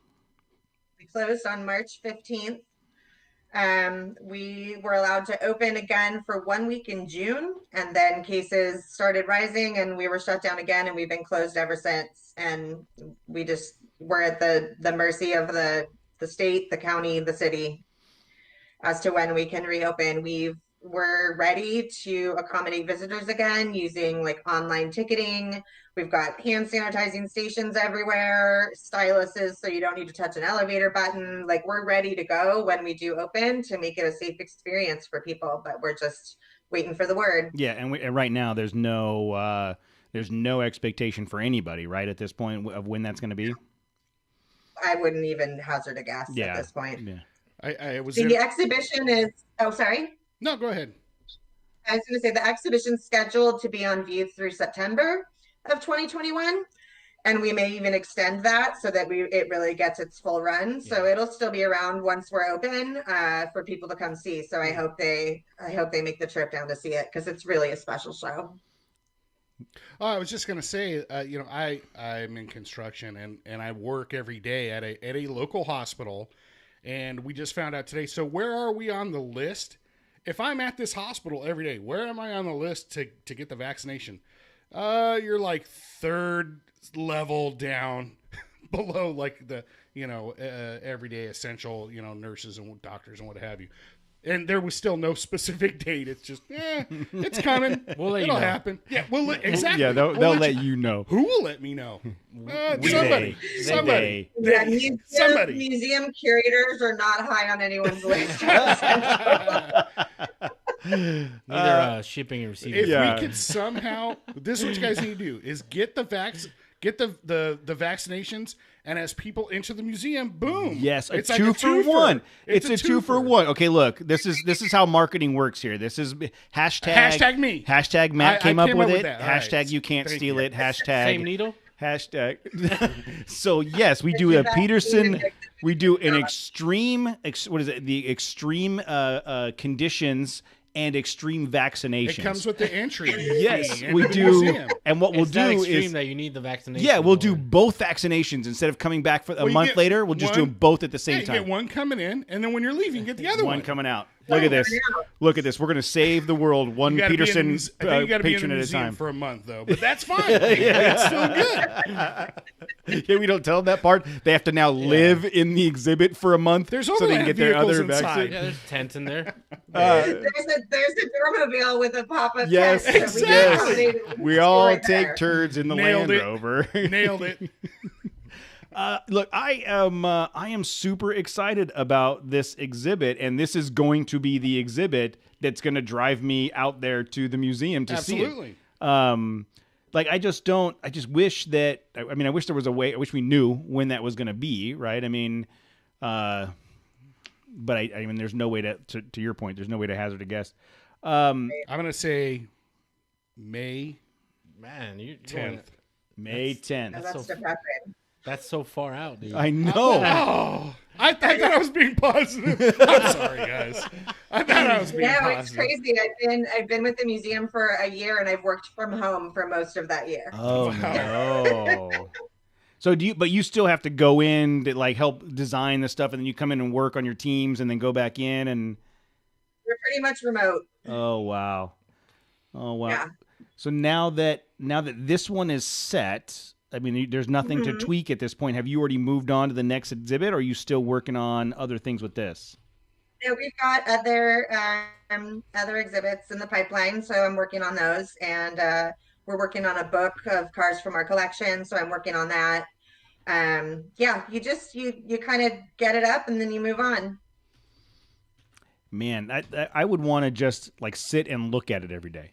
We closed on March 15th. We were allowed to open again for 1 week in June, and then cases started rising and we were shut down again, and we've been closed ever since. And we're at the mercy of the state, the county, the city as to when we can reopen. We're ready to accommodate visitors again using like online ticketing. We've got hand sanitizing stations everywhere, styluses, so you don't need to touch an elevator button. Like we're ready to go when we do open to make it a safe experience for people, but we're just waiting for the word. Yeah, and right now there's no expectation for anybody, right, at this point of when that's going to be. I wouldn't even hazard a guess at this point. Yeah. I was The exhibition is, sorry. No, go ahead. I was going to say the exhibition's scheduled to be on view through September of 2021, and we may even extend that so that it really gets its full run. So it'll still be around once we're open for people to come see. So I hope they make the trip down to see it because it's really a special show. Oh, I was just going to say, I'm in construction and I work every day at a local hospital, and we just found out today. So where are we on the list if I'm at this hospital every day, where am I on the list to get the vaccination? You're like third level down below like the, everyday essential, nurses and doctors and what have you. And there was still no specific date. It's just, it's coming. We'll let you It'll know. happen. Yeah, exactly. Yeah, they'll let you know. Who will let me know? They. Somebody. Yeah, Somebody. museum curators are not high on anyone's list. Neither shipping and receiving. If Yeah. we could somehow, this is what you guys need to do: is get the vaccinations, and as people enter the museum, boom! Yes, it's a like two for twofer. one. It's a two for twofer. one. Okay, look, this is how marketing works here. This is Hashtag me. Hashtag Matt I came up came with up with it. that. All Hashtag right. you can't Thank steal you. it. Hashtag Same needle. Hashtag. So yes, we do a Peterson. We do an extreme. What is it? The extreme conditions and extreme vaccinations. It comes with the entry. Yes, fee we into the do. museum. And what we'll It's that do extreme is, that you need the vaccination. yeah, we'll do for. both vaccinations instead of coming back for a Well, you month get later. We'll just do one- them both at the Yeah, same you time. get one coming in, and then when you're leaving, you get the other one. One coming out. Look at this. Look at this. We're going to save the world one You gotta be in the Peterson muse- I think you gotta be in patron the at a museum time. for a month, though. But that's fine. It's still good. Yeah, we don't tell them that part. They have to now live in the exhibit for a month There's so they can overland get their vehicles other inside. vaccine. Yeah, there's tents in there. there's a Doormobile with a pop-up Yes, tent. exactly. We all right take there. turns in the Nailed Land it. Rover. Nailed it. Look, I am super excited about this exhibit, and this is going to be the exhibit that's going to drive me out there to the museum to see Absolutely. it. Like I just wish that. I mean, I wish there was a way. I wish we knew when that was going to be. Right. I mean, but I mean, there's no way to your point. There's no way to hazard a guess. I'm gonna say May Man, you're 10th. May 10th. That's so- depressing. That's so far out, dude. I know. Oh, I thought I was being positive. I'm sorry, guys. I thought I was being No, positive. it's crazy. I've been with the museum for a year, and I've worked from home for most of that year. Oh no. So but you still have to go in to like help design the stuff, and then you come in and work on your teams, and then go back in, and We're pretty much remote. oh wow. Yeah. So now that this one is set, I mean, there's nothing to tweak at this point. Have you already moved on to the next exhibit, or are you still working on other things with this? No, we've got other exhibits in the pipeline, so I'm working on those, and we're working on a book of cars from our collection, so I'm working on that. Yeah, you kind of get it up and then you move on. Man, I would want to just like sit and look at it every day.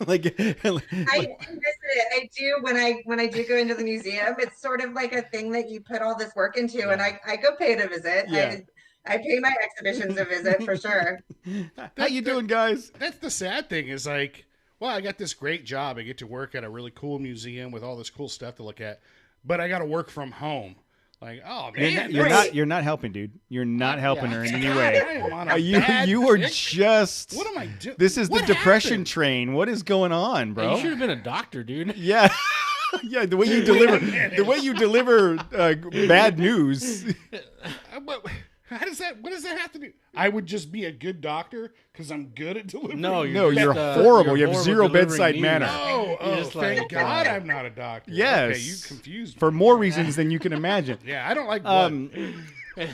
like, I do miss it. I do when I do go into the museum. It's sort of like a thing that you put all this work into, and I go pay to visit. Yeah. I pay my exhibitions a visit for sure. how you doing, guys? That's the sad thing is like, well, I got this great job. I get to work at a really cool museum with all this cool stuff to look at, but I got to work from home. Like, oh man, You're not helping, dude. You're not helping her in any God, way. I am on a You bad are kick. just. What am I doing? This is the What depression happened? train. What is going on, Hey, bro? you should have been a doctor, dude. Yeah, yeah. The way you deliver bad news. What does that have to do? I would just be a good doctor because I'm good at delivering. No, No, just, you're horrible. You have horrible zero delivering bedside news. manner. Oh, You're just thank like, God I'm not a doctor. Yes. Okay, you confused me. For more reasons than you can imagine. Yeah, I don't like blood.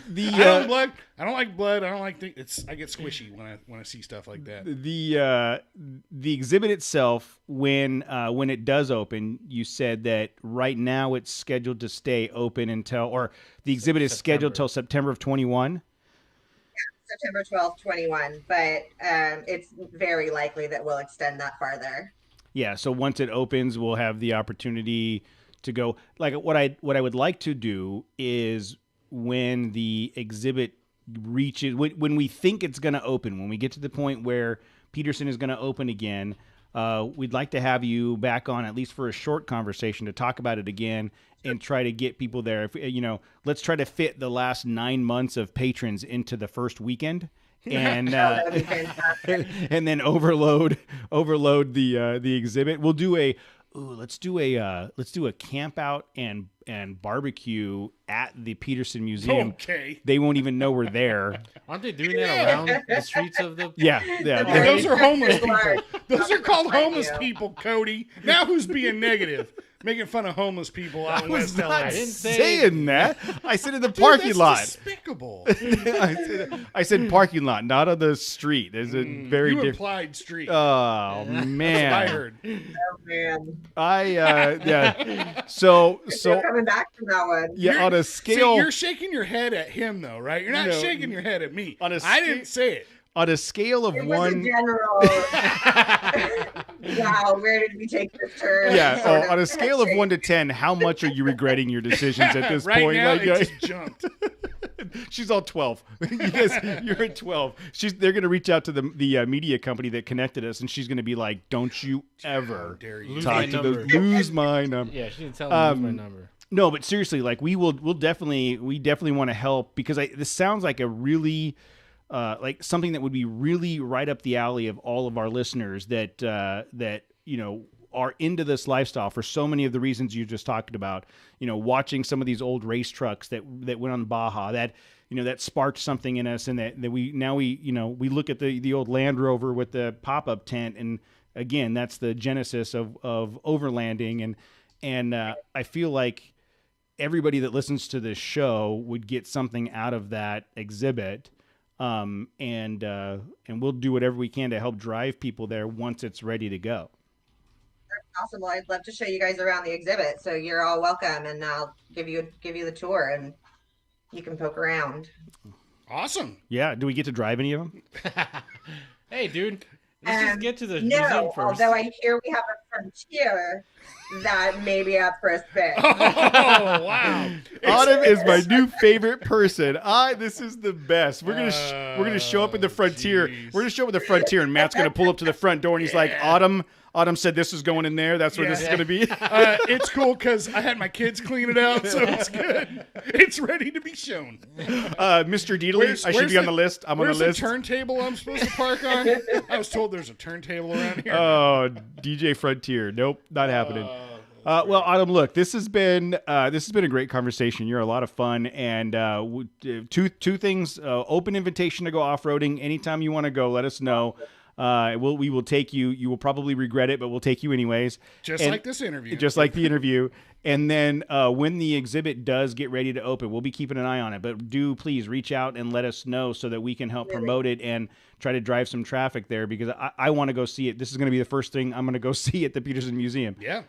The I don't like blood. I don't like I get squishy when I see stuff like that. the exhibit itself, when it does open, you said that right now it's scheduled to stay open or the exhibit is scheduled till September of 21. September 12th, 21, but it's very likely that we'll extend that farther. Yeah, so once it opens, we'll have the opportunity to go. Like what I would like to do is when the exhibit reaches, when we think it's going to open, when we get to the point where Peterson is going to open again, we'd like to have you back on at least for a short conversation to talk about it again and try to get people there. If, let's try to fit the last 9 months of patrons into the first weekend. And That would be fantastic. and then overload the exhibit. We'll do ooh, let's do a camp out and barbecue at the Peterson Museum. Okay. They won't even know we're there. Aren't they doing that around the streets of the? Yeah. Those are homeless people. Those are called Thank homeless you. people, Cody. Now who's being negative? Making fun of homeless people out in West LA. I didn't say- saying that. I said in the Dude, parking that's lot. despicable. I said parking lot, not on the street. There's a very You different. implied street. Oh That's what man, I heard. Oh man, yeah. So so coming back from that one. yeah, on a See, scale you're shaking your head at him, though, right? You're not No. shaking your head at me. On a I sca- didn't say it. on a scale of It was a one. general. Wow, where did we take this turn? Yeah. Sort Oh, of on a scale of 1 to 10, how much are you regretting your decisions at this right point? now, Like, it just jumped. she's all 12. You guys, you're at 12. They're going to reach out to the media company that connected us, and she's going to be like, "Don't you How ever dare you? Lose talk my to number. those lose my number." Yeah, she didn't tell me to use my Um, number. No, but seriously, like we definitely want to help because this sounds like a really like something that would be really right up the alley of all of our listeners that are into this lifestyle for so many of the reasons you just talked about. Watching some of these old race trucks that went on Baja that sparked something in us, and that we we look at the old Land Rover with the pop-up tent, and again that's the genesis of overlanding, and I feel like everybody that listens to this show would get something out of that exhibit. And we'll do whatever we can to help drive people there once it's ready to go. Awesome. Well, I'd love to show you guys around the exhibit. So you're all welcome, and I'll give you the tour, and you can poke around. Awesome. Yeah. Do we get to drive any of them? Hey, dude, let's just get to the museum No, first. although I hear we have a Frontier that may be up for a spin. Oh, wow. Autumn is my new favorite person. This is the best. We're gonna show up in the Frontier. Jeez. We're gonna show up in the Frontier, and Matt's gonna pull up to the front door, and he's like, "Autumn said this is going in there. That's where this is Yeah. gonna be." It's cool because I had my kids clean it out, so it's good. It's ready to be shown. Mr. Deedley, I should be on the list. I'm on the where's list. the turntable I'm supposed to park on? I was told there's a turntable around here. Oh, DJ Frontier. Nope, not happening. Well, Autumn, look, this has been a great conversation. You're a lot of fun, and two things: open invitation to go off roading anytime you want to go. Let us know. We will take you. You will probably regret it, but we'll take you anyways. Just like this interview. Just like the interview. And then when the exhibit does get ready to open, we'll be keeping an eye on it. But do please reach out and let us know so that we can help promote it and try to drive some traffic there, because I want to go see it. This is going to be the first thing I'm going to go see at the Peterson Museum. Yeah.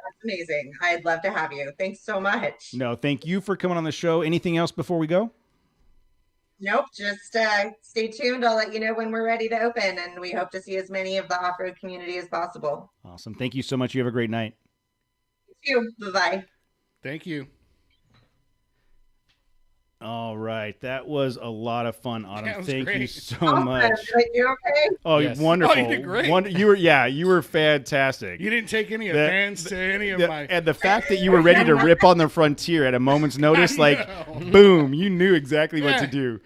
That's amazing. I'd love to have you. Thanks so much. No, thank you for coming on the show. Anything else before we go? Nope. Just stay tuned. I'll let you know when we're ready to open, and we hope to see as many of the off-road community as possible. Awesome. Thank you so much. You have a great night. You too. Bye-bye. Thank you. All right. That was a lot of fun, Autumn. That was Thank you great. so Awesome. much. Did I do okay? Oh, Yes. wonderful. Oh, you did great. You were fantastic. You didn't take any The- offense to any of my. And the fact that you were ready to rip on the Frontier at a moment's notice, like, know. boom, you knew exactly what to Yeah. do.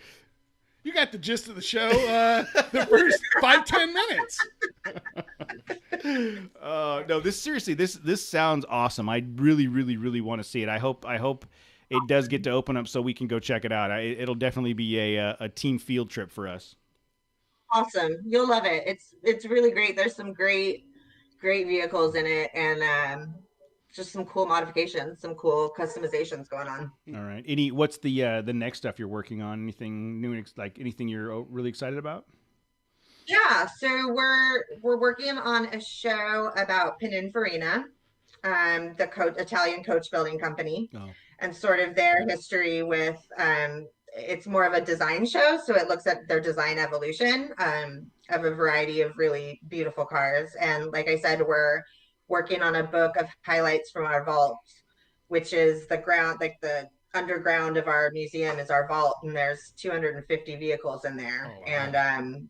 You got the gist of the show the first 5-10 minutes. No, this sounds awesome. I really, really, really want to see it. I hope it does get to open up so we can go check it out. It'll definitely be a team field trip for us. Awesome. You'll love it. It's really great. There's some great vehicles in it, and just some cool modifications, some cool customizations going on. All right. What's the next stuff you're working on? Anything new? Like anything you're really excited about? Yeah, so we're working on a show about Pininfarina, the Italian coach building company, and sort of their history with. It's more of a design show, so it looks at their design evolution of a variety of really beautiful cars. And like I said, we're working on a book of highlights from our vault, which is the ground, like the underground of our museum is our vault, and there's 250 vehicles in there. Oh, wow. And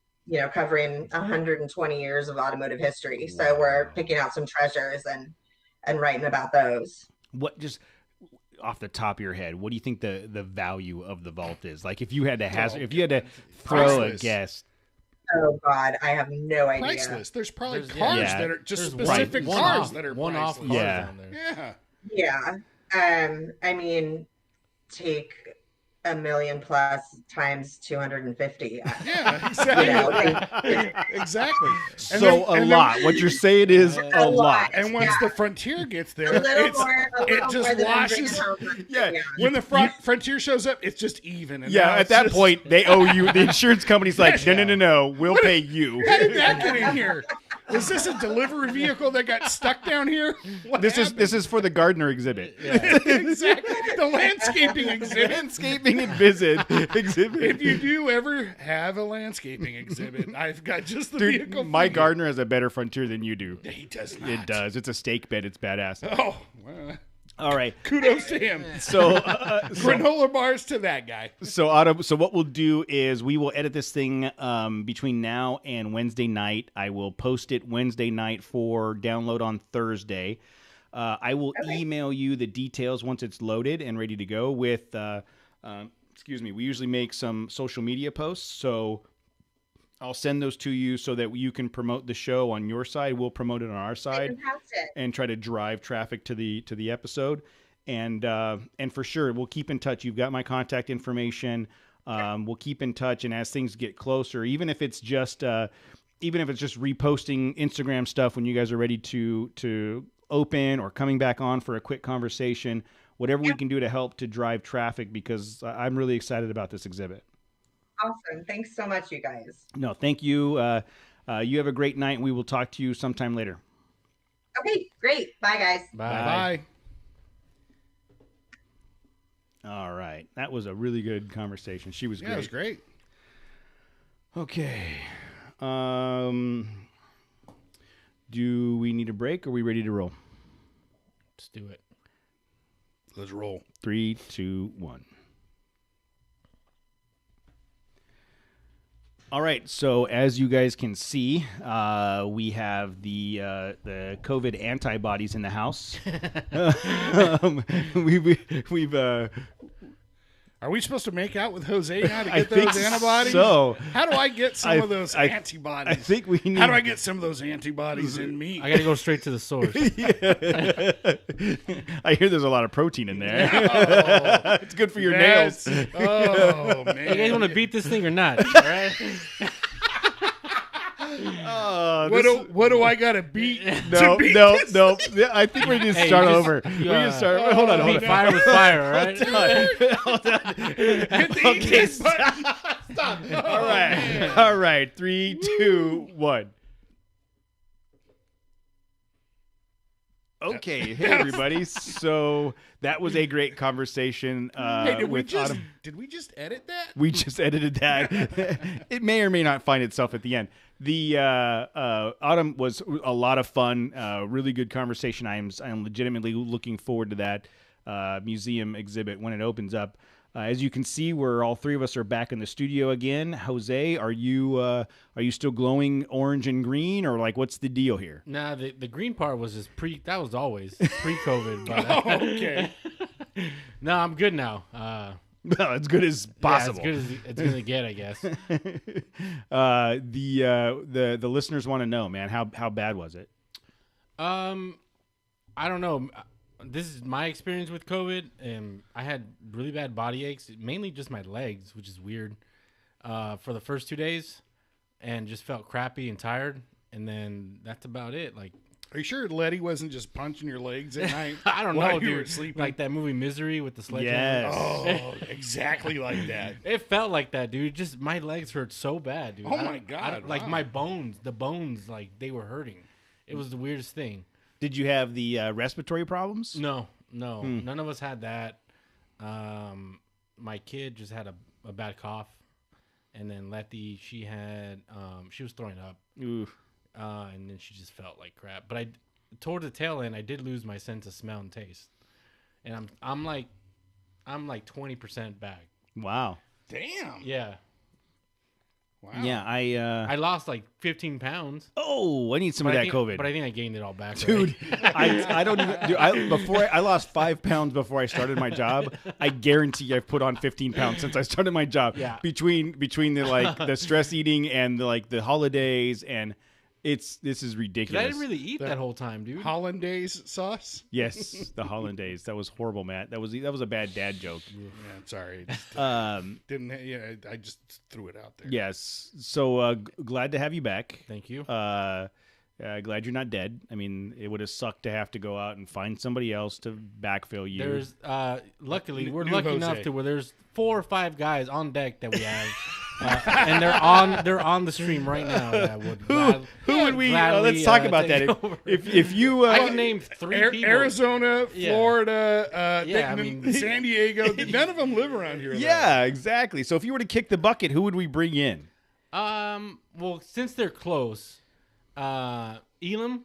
covering 120 years of automotive history. So we're picking out some treasures and writing about those. What, just off the top of your head, what do you think the value of the vault is? Like if you had to hazard, if you had to throw a Priceless. guess. Oh God, I have no idea. Priceless. There's probably There's- cars yeah. that are just There's specific one cars off- that are one-off priceless. cars Yeah. down there. Yeah. Yeah. I mean, take 1,000,000 plus times 250. Yeah, You know, exactly. Exactly. So a lot. What you're saying is a lot. lot. And once Yeah. the Frontier gets a there, little it's, more, a little just more than I'm washes- bringing home. Yeah. when the Frontier shows up, it's just even. And Yeah, now at it's that just- point, they owe you. The insurance company's like, no, we'll pay you. How did that get in here? Was this a delivery vehicle that got stuck down here? What This happened? is for the Gardner exhibit. exactly the landscaping exhibit. Landscaping exhibit. If you do ever have a landscaping exhibit, I've got just the vehicle. Dude, my for you. Gardner has a better Frontier than you do. He does not. It does. It's a steak bed. It's badass. Oh, well, All right. kudos to him. So, Granola bars to that guy. So Autumn, so what we'll do is we will edit this thing between now and Wednesday night. I will post it Wednesday night for download on Thursday. I will email you the details once it's loaded and ready to go with, excuse me, we usually make some social media posts. So I'll send those to you so that you can promote the show on your side. We'll promote it on our side Fantastic. and try to drive traffic to the episode. And for sure, we'll keep in touch. You've got my contact information. We'll keep in touch, and as things get closer, even if it's just reposting Instagram stuff when you guys are ready to open or coming back on for a quick conversation, whatever we can do to help to drive traffic, because I'm really excited about this exhibit. Awesome. Thanks so much, you guys. No, thank you. You have a great night, and we will talk to you sometime later. Okay, great. Bye, guys. Bye. Bye. All right. That was a really good conversation. She was Yeah, great. it was great. Okay. Do we need a break, or are we ready to roll? Let's do it. Let's roll. 3, 2, 1. All right, so as you guys can see, we have the COVID antibodies in the house. We've Are we supposed to make out with Jose now to I get think those antibodies? so. How do I get some of those antibodies? I think we need. How do I get some of those antibodies in me? I gotta go straight to the source. I hear there's a lot of protein in there. It's good for your That's- nails. Oh man! You guys want to beat this thing or not? All right. What do I gotta beat? No, to beat no, this? no. Yeah, I think we need to Hey, start you just- over. you, We can start. Hold on, hold Beat on. fire with fire, all right? Hold on. Hit the Okay, eat button. stop. All right. All right. 3, 2, 1. Okay. Hey, everybody. So that was a great conversation Hey, did we with just Autumn. edit that? We just edited that. It may or may not find itself at the end. The Autumn was a lot of fun. Really good conversation. I'm legitimately looking forward to that museum exhibit when it opens up. As you can see, we're all three of us are back in the studio again. Jose, are you still glowing orange and green, or like what's the deal here? Nah, the green part was just that was always pre-COVID. But, Oh, okay. no, I'm good now. Well, as good as possible. Yeah, as good as it's gonna get, I guess. The listeners want to know, man, how bad was it? I don't know. This is my experience with COVID, and I had really bad body aches, mainly just my legs, which is weird, for the first 2 days, and just felt crappy and tired. And then that's about it. Like, Are you sure Letty wasn't just punching your legs at night? I don't while know, you dude. were sleeping. Like that movie Misery with the sledgehammer. Yes. Oh, exactly like that. It felt like that, dude. Just my legs hurt so bad, dude. Oh my God, Like wow. my bones, the bones, like they were hurting. It was the weirdest thing. Did you have the respiratory problems? No, none of us had that. My kid just had a bad cough, and then Letty, she was throwing up, Ooh. and then she just felt like crap. But toward the tail end, I did lose my sense of smell and taste, and I'm like 20% back. Wow. Damn. Yeah. Wow. Yeah, I lost like 15 pounds. I need some But of I that think, COVID. But I think I gained it all back. Dude, already. I don't even. Dude, I lost 5 pounds before I started my job. I guarantee I've put on 15 pounds since I started my job. Yeah. Between the the stress eating and the holidays, and this is 'Cause ridiculous. I didn't really eat that whole time, dude. Hollandaise sauce. Yes, the hollandaise. That was horrible, Matt. That was a bad dad joke. Yeah, I'm sorry. Just didn't. Yeah, I just threw it out there. Yes. So glad to have you back. Thank you. Glad you're not dead. I mean, it would have sucked to have to go out and find somebody else to backfill you. There's luckily we're New lucky Jose. enough to where there's 4 or 5 guys on deck that we have, and they're on the stream right now. That would Who would we? gladly, Let's talk about take that. over. If you, I can name 3 people. Arizona, Yeah. Florida, Yeah, I mean- San Diego. None of them live around here. though. yeah, exactly. So if you were to kick the bucket, who would we bring in? Well, since they're close, Elam.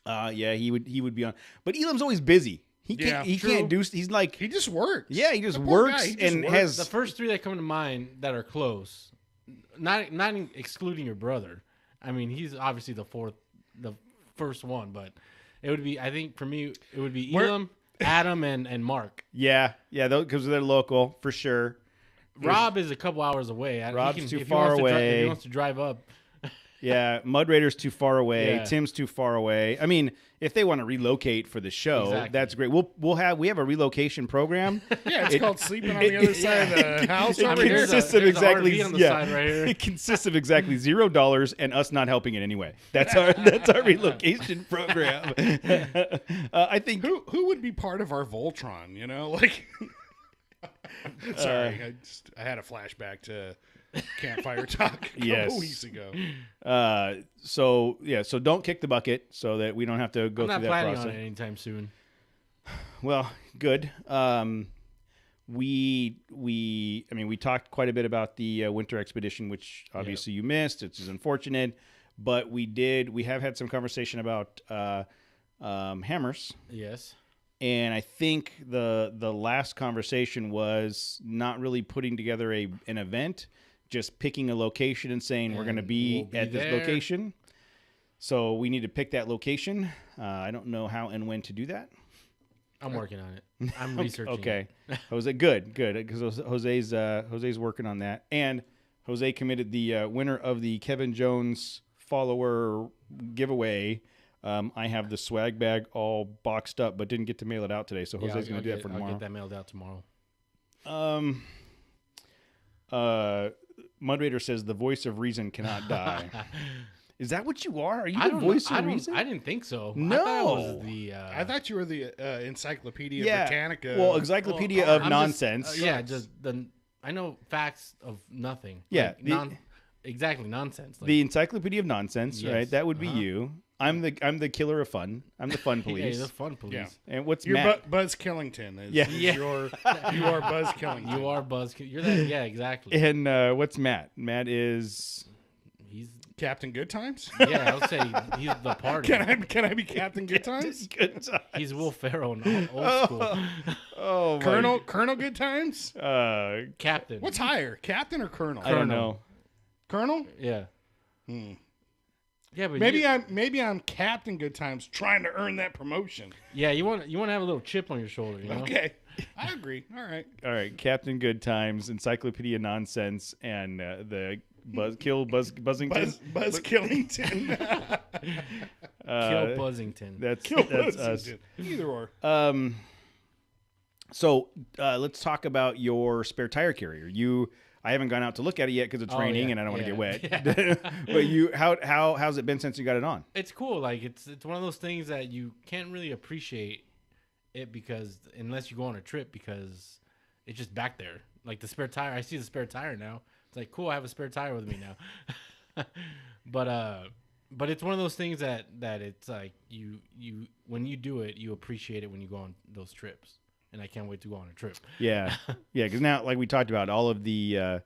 Yeah, he would be on. But Elam's always busy. He Yeah, can't. He true. can't do. He's like. He just works. Yeah, he just The poor works guy, he just and works. has. The first 3 that come to mind that are close, not excluding your brother. I mean, he's obviously the first one, but it would be. I think for me, it would be Elam, Adam, and Mark. Yeah, because they're local for sure. Rob is a couple hours away. Rob's too if he far wants to away. if he wants to drive up. Yeah, Mud Raider's too far away. Yeah. Tim's too far away. I mean, if they want to relocate for the show, Exactly. that's great. We have a relocation program. Yeah, it's called sleeping on the other side of the house. It I over mean, here. consists of there's a exactly RV on the side right here. It consists of exactly $0 and us not helping in any way. That's our relocation program. I think Who would be part of our Voltron? You know, like. Sorry, I had a flashback to campfire talk a Yes. couple weeks ago. so don't kick the bucket so that we don't have to go I'm not through that planning process. on it anytime soon. Well, good. We talked quite a bit about the winter expedition, which obviously you missed. It's unfortunate, but we have had some conversation about hammers, Yes. and I think the last conversation was not really putting together an event, just picking a location and saying we're going to And be we'll be at this there. location. So we need to pick that location. I don't know how and when to do that. I'm working on it. I'm researching. Okay, Jose, good, because Jose's working on that, and Jose committed the winner of the Kevin Jones follower giveaway. I have the swag bag all boxed up, but didn't get to mail it out today, so Yeah, Jose's going to do that for I'll tomorrow. get that mailed out tomorrow. Mud Raider says the voice of reason cannot die. Is that what you are? Are you I the don't voice know. of reason? I didn't think so. No. I thought I was the. I thought you were the Encyclopedia yeah. Britannica. Well, Encyclopedia Well, of I'm Nonsense. Just, yeah, just I know facts of nothing. Yeah, Like, exactly nonsense. Like, The Encyclopedia of Nonsense, Yes. right? That would be Uh-huh. you. I'm the killer of fun. I'm the fun yeah, police. the fun police. Yeah. And what's you're Matt? Buzz Killington. Is, Yeah. is Yeah. you are Buzz Killington. You are Buzz. You're that. Yeah, exactly. And what's Matt? Matt is He's. Captain Good Times. Yeah, I would say he's the party. Can I be Captain Good Times? good. Times. He's Will Ferrell in old school. Oh, my- Colonel Good Times. Captain. What's higher, Captain or Colonel? I don't know. Colonel. Yeah. Yeah, but Maybe I'm Captain Good Times, trying to earn that promotion. you want to have a little chip on your shoulder, you know? Okay, I agree. All right. All right, Captain Good Times, Encyclopedia Nonsense, and the Buzzington. Buzz Killington. Kill Buzzington. That's Kill that's Buzz. us. Either or. So let's talk about your spare tire carrier. I haven't gone out to look at it yet because it's Oh, raining yeah, and I don't want to yeah. get wet. But how's it been since you got it on? It's cool. Like it's one of those things that you can't really appreciate it because unless you go on a trip because it's just back there. Like the spare tire. I see the spare tire now. It's like cool. I have a spare tire with me now. But it's one of those things that it's like you when you do it, you appreciate it when you go on those trips. And I can't wait to go on a trip. Yeah, yeah. Because now, like we talked about, all of the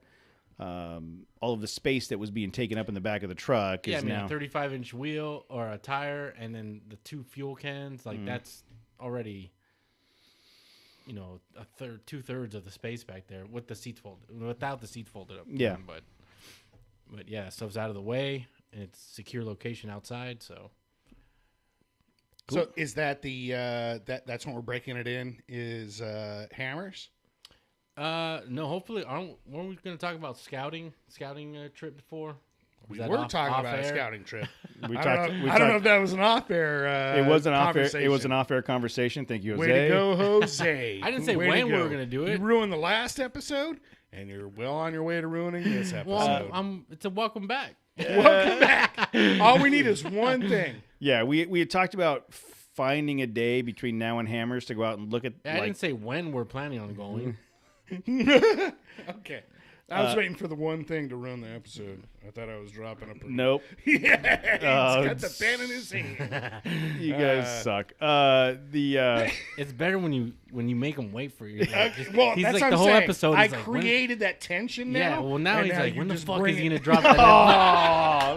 space that was being taken up in the back of the truck Yeah, is I mean, now. a 35-inch wheel or a tire, and then the 2 fuel cans. Like that's already, a third, 2/3 of the space back there with the seats folded, without the seats folded up. Yeah. But But yeah, stuff's out of the way, and it's secure location outside. So So is that the that's when we're breaking it in? Is Hammers? no, hopefully, weren't we going to talk about scouting trip before? We Was that were off talking about a air? scouting trip. We I talked. don't we know, I don't know talked- if that was an off-air. It was an off-air. It was conversation. an off-air conversation. Thank you, Jose. Way to go, Jose! I didn't say Way to when we go. were gonna do it. You ruined the last episode, and you're well on your way to ruining this episode. Well, it's a welcome back. Welcome back. All we need is one thing. Yeah, we had talked about finding a day between now and Hammers to go out and look at. I didn't say when we're planning on going. Okay. I was waiting for the one thing to ruin the episode. I thought I was dropping a. Nope. Yeah, he's got the pen in his hand. You guys suck. It's better when you make him wait for you. Like, Well, he's that's like what the I'm whole saying. episode. I He's like, when- created that tension now. yeah. Well, now and he's like, you when the just fuck bring is he it- gonna drop that?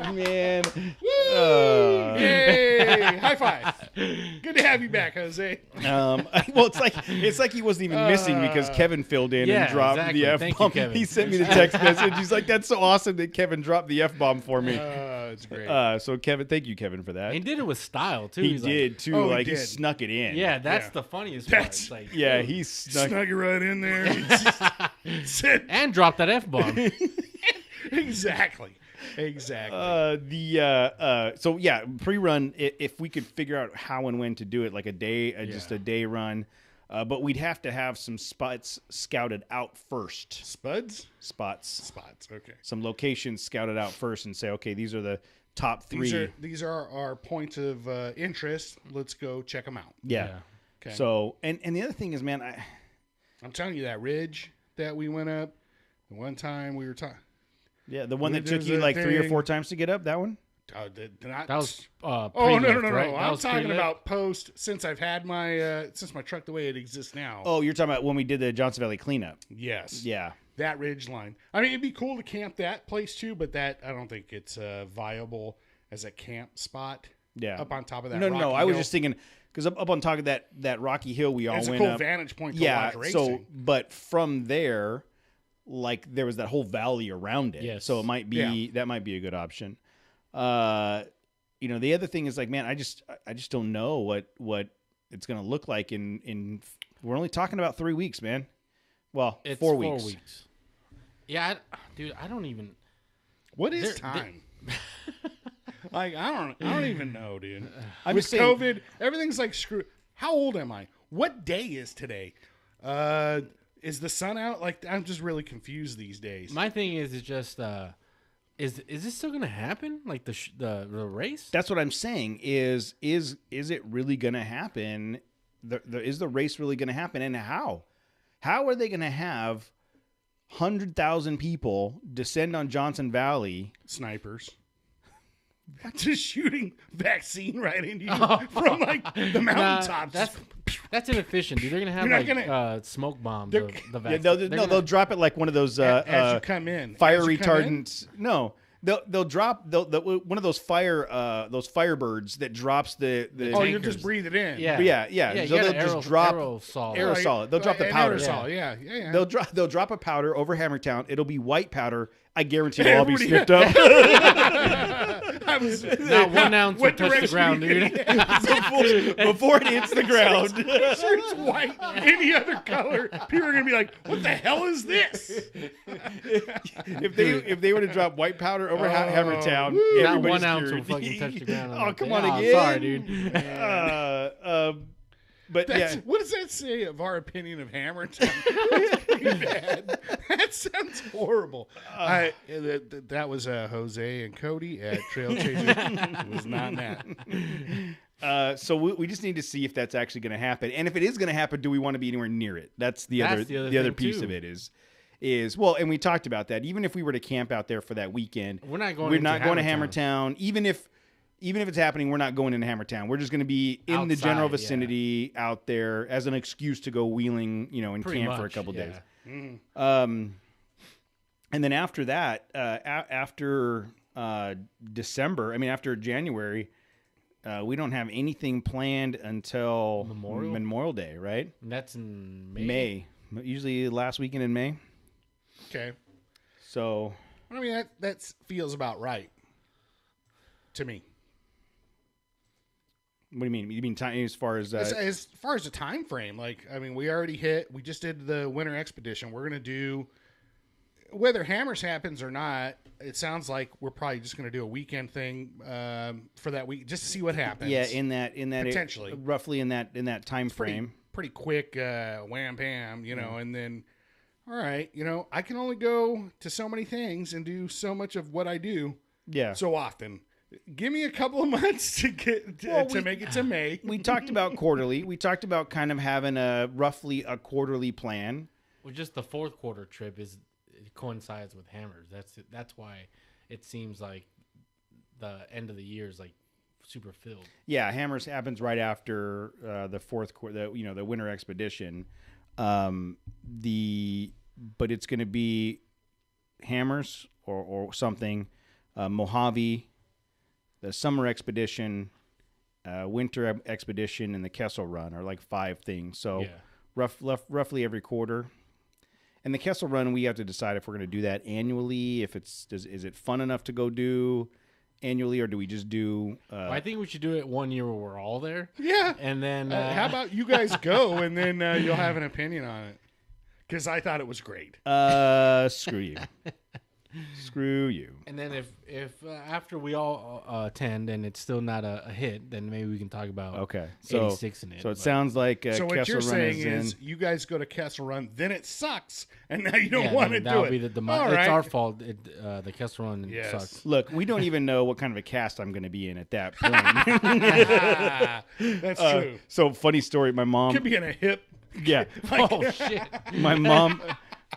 Oh man. Yay! High five. Good to have you back, Jose. Well, it's like he wasn't even missing because Kevin filled in Yeah, and dropped exactly. the F Thank you, bomb. Kevin. He sent me the text message. He's like, "That's so awesome that Kevin dropped the F bomb for me." It's great. So Kevin, thank you, Kevin, for that. He did it with style too. He He's like, did too. Oh, he Like he did. snuck it in. yeah, that's Yeah. the funniest part. That's- It's like, Yeah, he snuck. Snug it right in there. Said- and drop that F bomb. exactly. So yeah, pre-run. If we could figure out how and when to do it, like a day, just a day run, but we'd have to have some spots scouted out first. Spuds? Spots, Okay. some locations scouted out first, and say, okay, these are the top three. These are our points of interest. Let's go check them out. Yeah. Okay. So and the other thing is, man, I'm telling you, that ridge that we went up, the one time we were talking. the one that There's took you a like 3 or thing- 4 times to get up. That one. That was Oh pre-lift, no! right? That I'm was talking pre-lift? about post since I've had my since my truck the way it exists now. Oh, you're talking about when we did the Johnson Valley cleanup. Yes. Yeah. That ridge line. I mean, it'd be cool to camp that place too, but that I don't think it's viable as a camp spot. Yeah. Up on top of that. No. rocky I was hill. just thinking because up on top of that rocky hill we all It's a went cool up. vantage point to Yeah. watch racing. So, but from there, like there was that whole valley around it. Yes. So it might be that might be a good option. The other thing is like, man, I just don't know what it's gonna look like in. We're only talking about 3 weeks, man. Well, It's 4 weeks. Yeah, dude, I don't even. What is There- time? Like I don't even know, dude. I'm With just saying, COVID, everything's like screw. How old am I? What day is today? Is the sun out? Like I'm just really confused these days. My thing is just is this still gonna happen? Like the race? that's what I'm saying. Is it really gonna happen? Is the race really gonna happen? And how? How are they gonna have 100,000 people descend on Johnson Valley? Snipers. Just shooting vaccine right into you from like the mountaintops. That's inefficient, dude. They're gonna have You're not like smoke bombs. They're- Of the Yeah, vaccine. they'll drop it like one of those as you come in, fire As you come in? retardant. No, they'll drop one of those firebirds that drops the Oh, you'll tankers. just breathe it in. Yeah. yeah. Yeah, So you they'll gotta just drop aerosol. aerosol. They'll drop the An powder. Aerosol, yeah. They'll drop a powder over Hammertown. It'll be white powder. I guarantee it'll all be Everybody- sniffed up. I was, Not 1 ounce will what touch the direction ground, you dude. before it hits the ground. Shirt's white, any other color, people are gonna be like, "What the hell is this?" if they were to drop white powder over Hammertown, Not everybody's 1 ounce cured. will fucking touch the ground. Oh, come on Oh, again. sorry, dude. But That's, yeah, what does that say of our opinion of Hammertown? That's pretty bad. That sounds horrible. That was Jose and Cody at Trail Chaser. It was not that. so we just need to see if that's actually going to happen, and if it is going to happen, do we want to be anywhere near it? That's the other the other the other thing, piece too. of it is well, and we talked about that. Even if we were to camp out there for that weekend, We're not going. we're into not going to Hammertown. Hammertown. Even if it's happening, we're not going into Hammertown. We're just going to be in the general Outside, vicinity out there as an excuse to go wheeling, and Pretty camp for a much, couple yeah. days. And then after that, after December, after January, we don't have anything planned until Memorial Day, right? And that's in May. May, usually last weekend in May. Okay. So I mean, that feels about right to me. What do you mean? You mean time as far as As far as the time frame, like, I mean, we just did the winter expedition. We're going to do, whether Hammers happens or not, it sounds like we're probably just going to do a weekend thing for that week, just to see what happens. yeah, in that Potentially. roughly in that time frame. Pretty quick, wham bam, and then, all right, I can only go to so many things and do so much of what I do Yeah. so often. Give me a couple of months to get to make it to May. We talked about quarterly. We talked about kind of having roughly a quarterly plan. Well, just the fourth quarter trip it coincides with Hammers. That's why it seems like the end of the year is like super filled. Yeah, Hammers happens right after the fourth quarter, the winter expedition. But it's going to be Hammers or something, Mojave, the summer expedition, winter expedition, and the Kessel Run are like 5 things. So roughly every quarter. And the Kessel Run, we have to decide if we're going to do that annually. If is it fun enough to go do annually, or do we just do? Well, I think we should do it one year where we're all there. Yeah. And then How about you guys go and then you'll have an opinion on it? Because I thought it was great. Screw you. Screw you. And then if after we all attend and it's still not a hit, then maybe we can talk about Okay. So 86 in it. So it sounds like So what Kessel you're Run saying is is you guys go to Kessel Run, then it sucks, and now you don't want to do that'll it. be the All it's right. our fault. The Kessel Run Yes. sucks. Look, we don't even know what kind of a cast I'm going to be in at that point. That's true. So funny story. My mom. Could be in a hip. Yeah. Oh shit!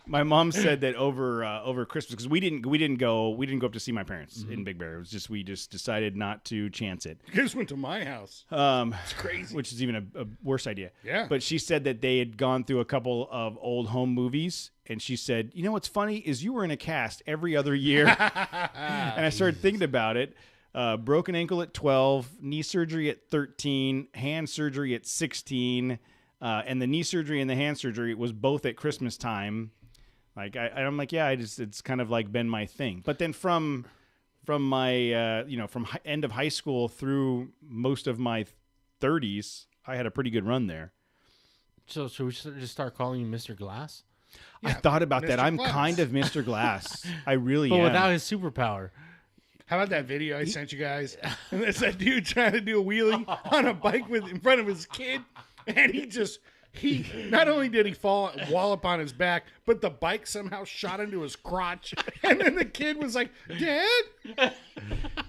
My mom said that over Christmas, because we didn't go up to see my parents in Big Bear. It was just we decided not to chance it. You guys went to my house. It's crazy. Which is even a worse idea. Yeah. But she said that they had gone through a couple of old home movies, and she said, "You know what's funny is you were in a cast every other year." And I started thinking about it. Broken ankle at 12, knee surgery at 13, hand surgery at 16, and the knee surgery and the hand surgery was both at Christmas time. Like I'm like, yeah, it's kind of like been my thing. But then from my from end of high school through most of my 30s, I had a pretty good run there. So should we just start calling you Mr. Glass? I thought about that. Mr. I'm Glass. kind of Mr. Glass. I really But am. without his superpower. How about that video I sent you guys? And it's that dude trying to do a wheelie on a bike in front of his kid, and he not only did he wallop on his back, but the bike somehow shot into his crotch, and then the kid was like, "Dad."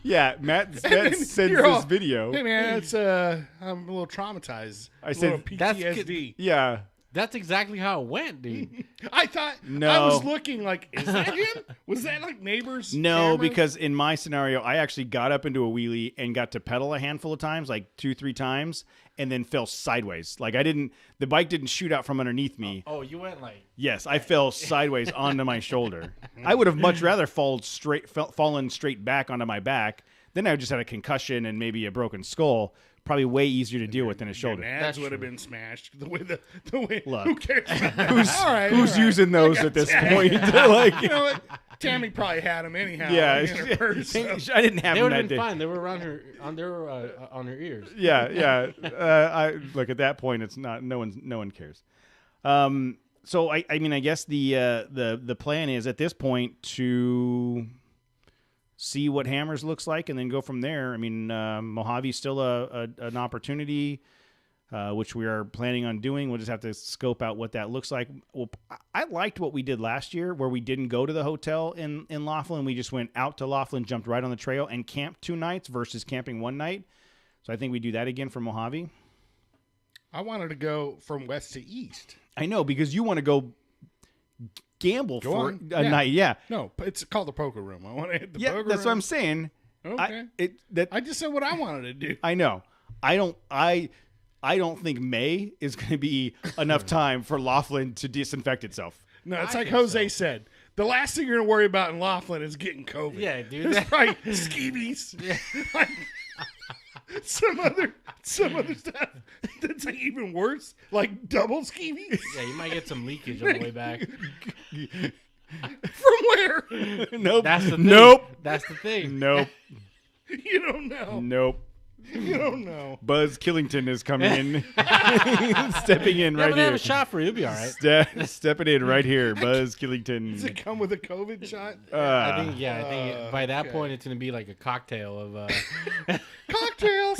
Yeah, Matt then sends you're this all, video. Hey man, it's I'm a little traumatized. I A said, little That's PTSD. Yeah. That's exactly how it went, dude. I thought No. I was looking like, is that him? Was that like Neighbors? No, camera? because in my scenario, I actually got up into a wheelie and got to pedal a handful of times, like 2-3 times, and then fell sideways. Like the bike didn't shoot out from underneath me. Oh, you went like Yes, I fell sideways onto my shoulder. I would have much rather fallen straight back onto my back. Then I just had a concussion and maybe a broken skull. Probably way easier to deal with than a Your shoulder. nads would have been smashed. The way. Look, Who cares? Who's All right, who's all right. using those at this point? Like, You know what? Tammy probably had them anyhow. yeah, in her purse, so. I didn't have they them would that have been day. fine. They were around her on her ears. Yeah. I look at that point. It's not. No one cares. So I mean, I guess the plan is at this point to see what Hammers looks like and then go from there. I mean, Mojave's still an opportunity, which we are planning on doing. We'll just have to scope out what that looks like. Well, I liked what we did last year, where we didn't go to the hotel in Laughlin. We just went out to Laughlin, jumped right on the trail, and camped 2 nights versus camping 1 night. So I think we do that again for Mojave. I wanted to go from west to east. I know, because you want to go gamble Go for on. a Yeah. night. Yeah. No, it's called the poker room. I want to hit the Yeah, poker that's room. what I'm saying. Okay. I I just said what I wanted to do. I know. I don't think May is going to be enough time for Laughlin to disinfect itself. No, it's I like think Jose so. said. The last thing you're going to worry about in Laughlin is getting COVID. Yeah, dude. It's right. Skeevies. Like, some other stuff that's like even worse, like double skeevies. Yeah, you might get some leakage on the way back. From where? Nope. That's the thing. Nope. That's the thing. Nope. You don't know. Nope. You don't know. Buzz Killington is coming in, stepping in Yeah, right but they have here. a shot for you. You'll be all right. Stepping in right here, Buzz Does Killington. it come with a COVID shot? I think by that okay. point it's gonna be like a cocktail of. Cocktails.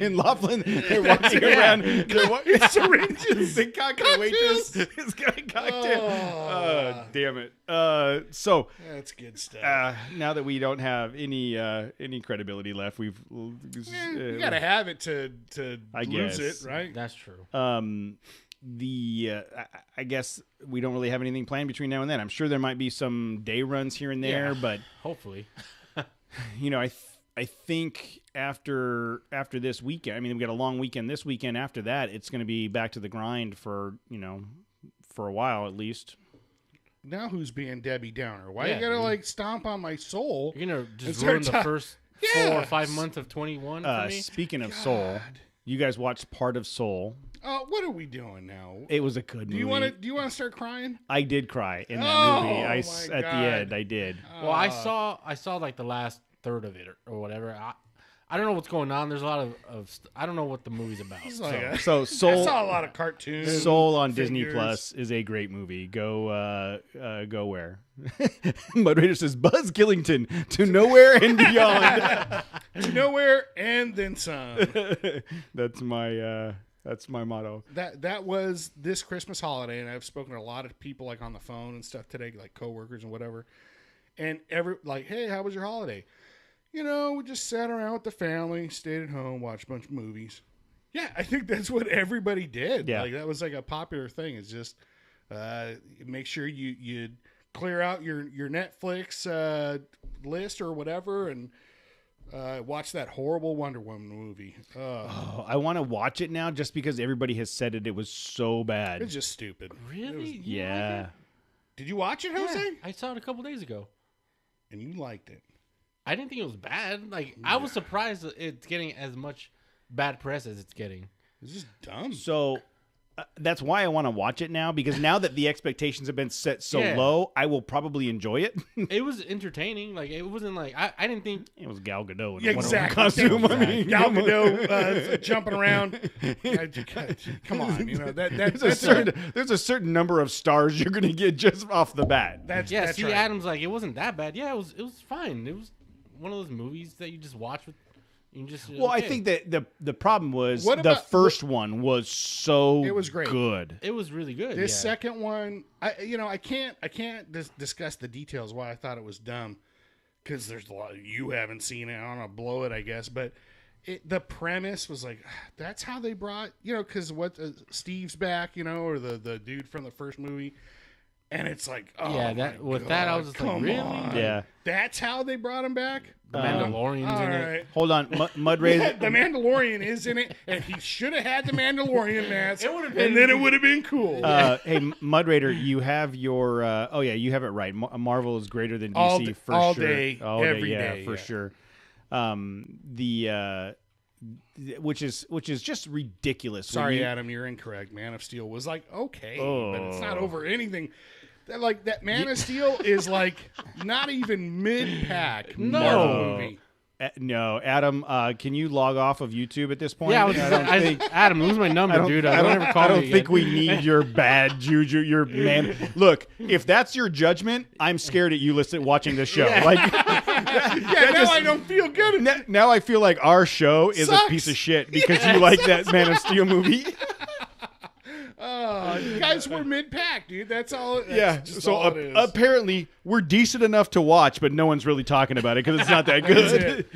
In Laughlin, they're walking around. Syringes. The cocktail waitress is got a cocktail. Oh. Damn it. So That's good stuff. now that we don't have any credibility left, we've You gotta have it to I lose guess. it, right? That's true. I guess we don't really have anything planned between now and then. I'm sure there might be some day runs here and there, Yeah. but Hopefully. I think after this weekend, I mean, we got a long weekend this weekend. After that, it's going to be back to the grind for a while at least. Now who's being Debbie Downer? Why Yeah, you gotta dude. like stomp on my soul? You're gonna just Is there ruin the ti- first Yeah. 4 or 5 months of 21 for me. Speaking of Soul, God. you guys watched part of Soul. What are we doing now? It was a good movie. Do you want to start crying? I did cry in that Oh, movie. my At the God. end, I did. Well, I saw like the last third of it or whatever. I don't know what's going on. There's a lot of I don't know what the movie's about. It's So. like a- So I Soul, saw a lot of cartoons. Soul on Disney figures. Plus is a great movie. Go where? Mud Raider says Buzz Killington to nowhere and beyond. To nowhere and then some. That's my motto. That was this Christmas holiday, and I've spoken to a lot of people like on the phone and stuff today, like coworkers and whatever. And hey, how was your holiday? We just sat around with the family, stayed at home, watched a bunch of movies. Yeah, I think that's what everybody did. Yeah. Like that was like a popular thing. It's just make sure you clear out your Netflix list or whatever and watch that horrible Wonder Woman movie. Oh, I want to watch it now just because everybody has said it was so bad. It's just stupid. Really? You Yeah. like it? Did you watch it, Jose? Yeah, I saw it a couple days ago. And you liked it. I didn't think it was bad. Like I was surprised that it's getting as much bad press as it's getting. It's just dumb. So that's why I want to watch it now, because now that the expectations have been set so Yeah. low, I will probably enjoy it. It was entertaining. Like it wasn't like I didn't think. It was Gal Gadot in Yeah, a Wonder Woman exactly. costume. I mean, Gal Gadot jumping around. Come on, there's a certain number of stars you're going to get just off the bat. that's Yeah, that's see, right. Adam's like it wasn't that bad. Yeah, it was fine. It was one of those movies that you just watch with. You just Well, I okay. think that the problem was What the about- first one was so It was great. good. it was really good. This yeah. second one, I can't discuss the details why I thought it was dumb because there's a lot you haven't seen it. I don't know, blow it, I guess, but the premise was like that's how they brought because Steve's back, or the dude from the first movie. And it's like, oh Yeah, that I was just like, come really? on. Yeah. That's how they brought him back. The Mandalorian's All in right. it. Hold on, Mud Raider. The Mandalorian is in it, and he should have had the Mandalorian mask. It would've been- and then it would have been cool. Hey, Mud Raider, you have your. You have it right. Marvel is greater than DC All d- for all sure. day, every yeah, day, for yeah. sure. Which is just ridiculous. When Sorry, you- Adam, you're incorrect. Man of Steel was like okay, Oh. but it's not over anything. That Man of Steel is like not even mid-pack Marvel movie. No, Adam, can you log off of YouTube at this point? Yeah, Adam, lose my number, dude. I Don't don't, ever call I don't me think again. we need your bad juju. Your man. Look, if that's your judgment, I'm scared at you watching this show. Yeah. Like, Yeah, now I don't feel good. now I feel like our show is Sucks. a piece of shit because you like that Man of Steel movie. You guys were mid-pack, dude. That's all. That's Yeah. just So all it is. apparently we're decent enough to watch, but no one's really talking about it because it's not that That's good. it.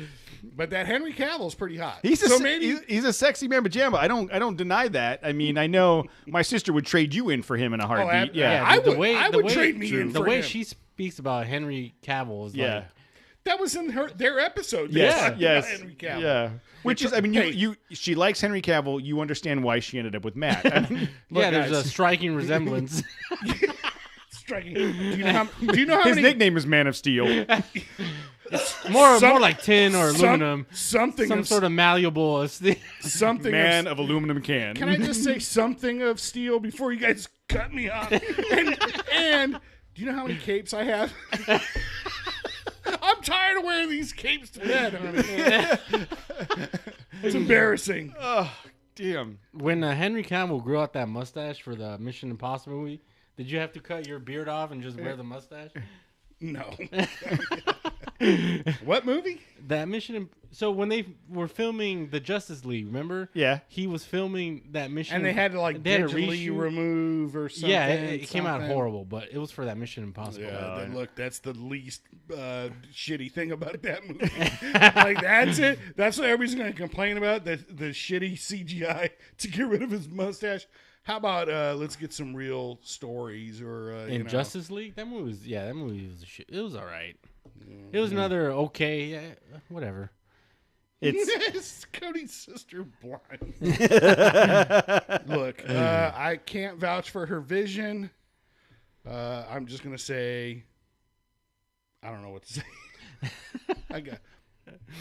But that Henry Cavill's pretty hot. He's maybe he's a sexy man pajama. I don't deny that. I mean, I know my sister would trade you in for him in a heartbeat. yeah. Yeah. I the would- way- I the would way- trade me in The for way him. she speaks about Henry Cavill is Yeah. like, that was in their episode. They Yes, talked yes, about Henry Cavill. yeah. Which is, I mean, Hey. she likes Henry Cavill. You understand why she ended up with Matt. I mean, yeah, there's guys. a striking resemblance. Striking. Do you know how his many? nickname is Man of Steel. more Some- like tin or aluminum. Something Some of, sort of malleable steel. something Man of, of aluminum can. Can I just say something of steel before you guys cut me off? And do you know how many capes I have? I'm tired of wearing these capes to bed, honey. It's embarrassing. Oh, damn. When Henry Cavill grew out that mustache for the Mission Impossible movie, did you have to cut your beard off and just wear the mustache? No. What movie? That So when they were filming the Justice League, remember? Yeah. He was filming that mission. And they had to like they had to digitally reshoot. remove or something. Yeah, it came out something. horrible, but it was for that Mission Impossible. Yeah, look, that's the least shitty thing about that movie. Like, that's it. That's what everybody's going to complain about, the shitty CGI to get rid of his mustache. How about let's get some real stories or In Justice League, that movie was a shit. It was all right. It was another okay, whatever. It's Cody's sister blind. Look, I can't vouch for her vision. I'm just gonna say, I don't know what to say. I got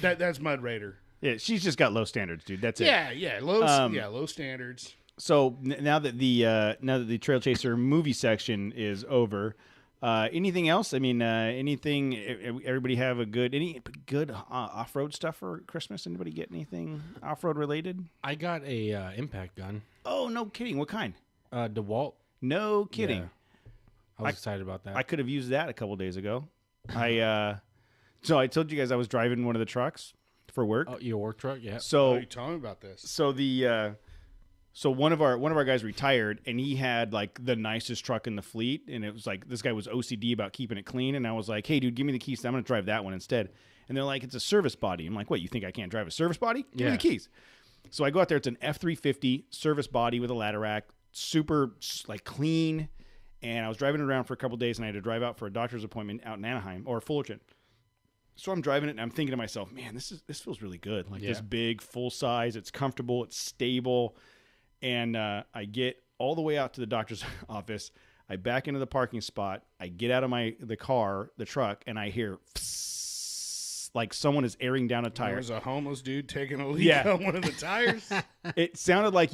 that's Mud Raider. yeah. She's just got low standards, dude. That's it. Yeah, low standards. So now that the Trail Chaser movie section is over, anything else? I mean, anything? Everybody have any good off-road stuff for Christmas? Anybody get anything off-road related? I got a impact gun. Oh, no kidding! What kind? DeWalt. No kidding. Yeah. I was excited about that. I could have used that a couple days ago. So I told you guys I was driving one of the trucks for work. Oh, your work truck, yeah. Oh, So you tell me about this. So one of our guys retired, and he had like the nicest truck in the fleet, and it was like this guy was OCD about keeping it clean, and I was like, hey dude, give me the keys, I'm gonna drive that one instead. And they're like, it's a service body. I'm like, what, you think I can't drive a service body? Give me the keys. So I go out there, it's an F350 service body with a ladder rack, super like clean, and I was driving it around for a couple days, and I had to drive out for a doctor's appointment out in Anaheim or Fullerton. So I'm driving it, and I'm thinking to myself, man, this feels really good. Like this big, full size, it's comfortable, it's stable. And I get all the way out to the doctor's office. I back into the parking spot. I get out of the truck, and I hear like someone is airing down a tire. There was a homeless dude taking a leak on one of the tires. It sounded like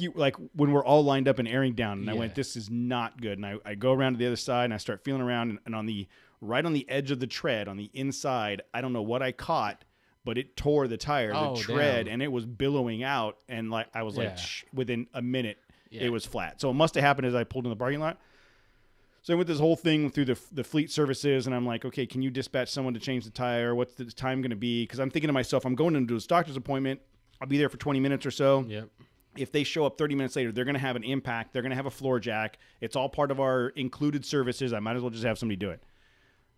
when we're all lined up and airing down. And I went, this is not good. And I go around to the other side, and I start feeling around. And right on the edge of the tread, on the inside, I don't know what I caught, but it tore the tire, the tread, and it was billowing out. And like I was like, within a minute, it was flat. So it must have happened as I pulled in the parking lot. So I went this whole thing through the fleet services, and I'm like, okay, can you dispatch someone to change the tire? What's the time going to be? Because I'm thinking to myself, I'm going into this doctor's appointment. I'll be there for 20 minutes or so. Yep. If they show up 30 minutes later, they're going to have an impact. They're going to have a floor jack. It's all part of our included services. I might as well just have somebody do it.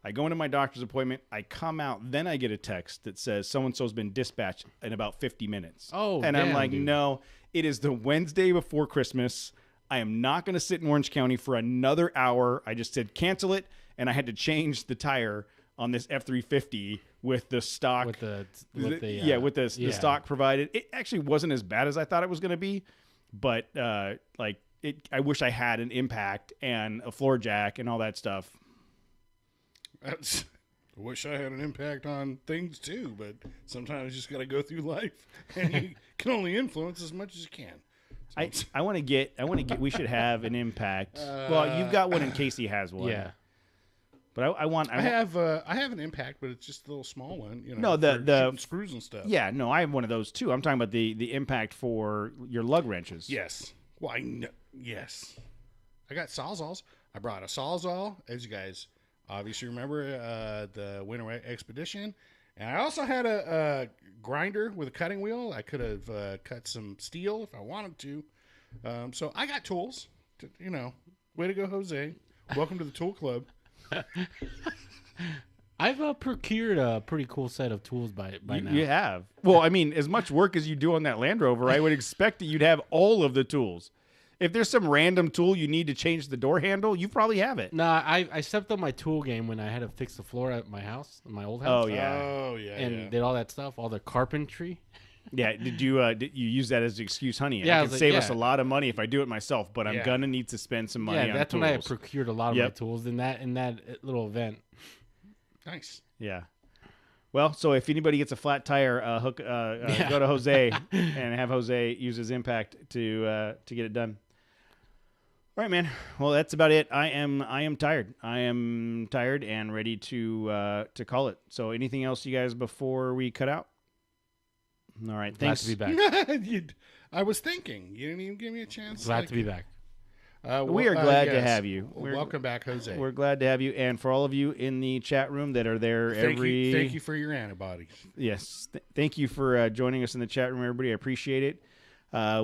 I go into my doctor's appointment. I come out. Then I get a text that says so-and-so's been dispatched in about 50 minutes. Oh, and I'm damn, like, dude. no, it is the Wednesday before Christmas. I am not going to sit in Orange County for another hour. I just said cancel it, and I had to change the tire on this F350 with the stock. With the stock provided. It actually wasn't as bad as I thought it was going to be, but I wish I had an impact and a floor jack and all that stuff. I wish I had an impact on things too, but sometimes you just got to go through life, and you can only influence as much as you can. I want to get. We should have an impact. Well, you've got one, and Casey has one. Yeah. But I have an impact, but it's just a little small one. You know, No, the shooting screws and stuff. Yeah, no, I have one of those too. I'm talking about the impact for your lug wrenches. Yes. Well, yes. I got Sawzalls. I brought a Sawzall, as you guys obviously remember, the Winter Expedition. And I also had a grinder with a cutting wheel. I could have cut some steel if I wanted to. So I got tools. Way to go, Jose. Welcome to the Tool Club. I've procured a pretty cool set of tools by now. You have. Well, I mean, as much work as you do on that Land Rover, I would expect that you'd have all of the tools. If there's some random tool you need to change the door handle, you probably have it. Nah, I stepped up my tool game when I had to fix the floor at my house, my old house. Oh yeah. And did all that stuff, all the carpentry. Yeah. Did you use that as an excuse, honey? Yeah, I I could was like, save us a lot of money if I do it myself, but I'm Yeah. gonna need to spend some money on that's tools. when I procured a lot of my Yep. tools in that little event. Nice. Yeah. Well, so if anybody gets a flat tire, go to Jose and have Jose use his impact to get it done. All right, man. Well, that's about it. I am tired. I am tired and ready to call it. So, anything else, you guys, before we cut out? All right. Glad Thanks. to be back. I was thinking. You didn't even give me a chance. Glad to be back. We are glad to yes. have you. Welcome back, Jose. We're glad to have you, and for all of you in the chat room that are there Thank you for your antibodies. Yes, thank you for joining us in the chat room, everybody. I appreciate it.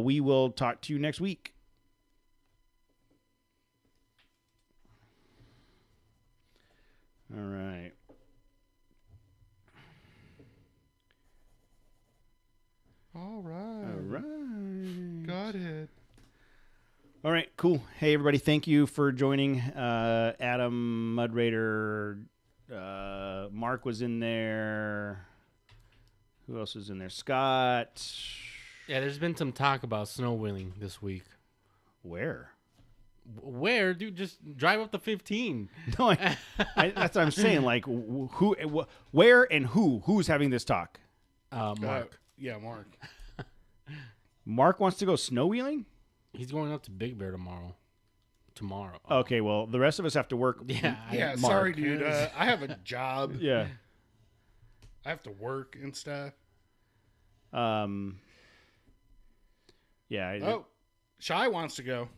We will talk to you next week. All right. All right. All right. Got it. All right, cool. Hey, everybody, thank you for joining. Adam, Mud Raider, Mark was in there. Who else is in there? Scott. Yeah, there's been some talk about snow wheeling this week. Where? Where, dude? Just drive up to 15. No, that's what I'm saying. Like, who, where, and who? Who's having this talk? Mark. Yeah, Mark. Mark wants to go snow wheeling? He's going up to Big Bear tomorrow. Okay, well, the rest of us have to work. Yeah. Yeah, Mark. sorry, dude. I have a job. Yeah. I have to work and stuff. Yeah. Shy wants to go.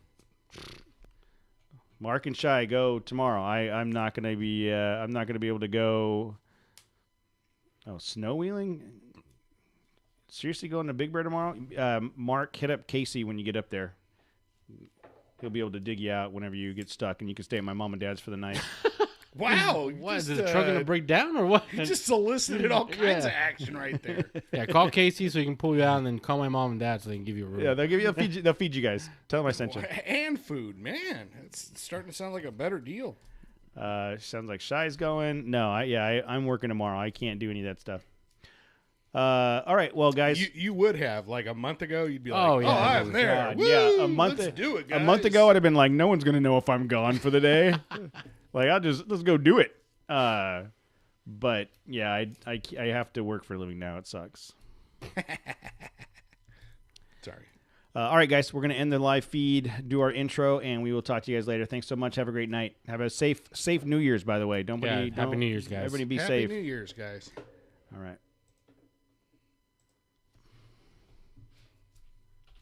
Mark and Shy go tomorrow. I'm not gonna be able to go. Oh, snow wheeling? Seriously, going to Big Bear tomorrow? Mark, hit up Casey when you get up there. He'll be able to dig you out whenever you get stuck, and you can stay at my mom and dad's for the night. Wow. What, is the truck going to break down or what? You just solicited all kinds of action right there. Yeah, call Casey so he can pull you out, and then call my mom and dad so they can give you a room. Yeah, they'll feed you guys. Tell them I sent you. And food. Man, it's starting to sound like a better deal. Sounds like Shy's going. No, I'm working tomorrow. I can't do any of that stuff. All right, well, guys. You would have like a month ago. You'd be like, Oh, yeah. I'm there. God, Woo, yeah, let's do it, guys. A month ago, I'd have been like, no one's gonna know if I'm gone for the day. Like, let's go do it. But yeah, I have to work for a living now. It sucks. Sorry. All right, guys, we're gonna end the live feed, do our intro, and we will talk to you guys later. Thanks so much. Have a great night. Have a safe New Year's, by the way. Happy New Year's, guys. Everybody be Happy safe. New Year's, guys. All right.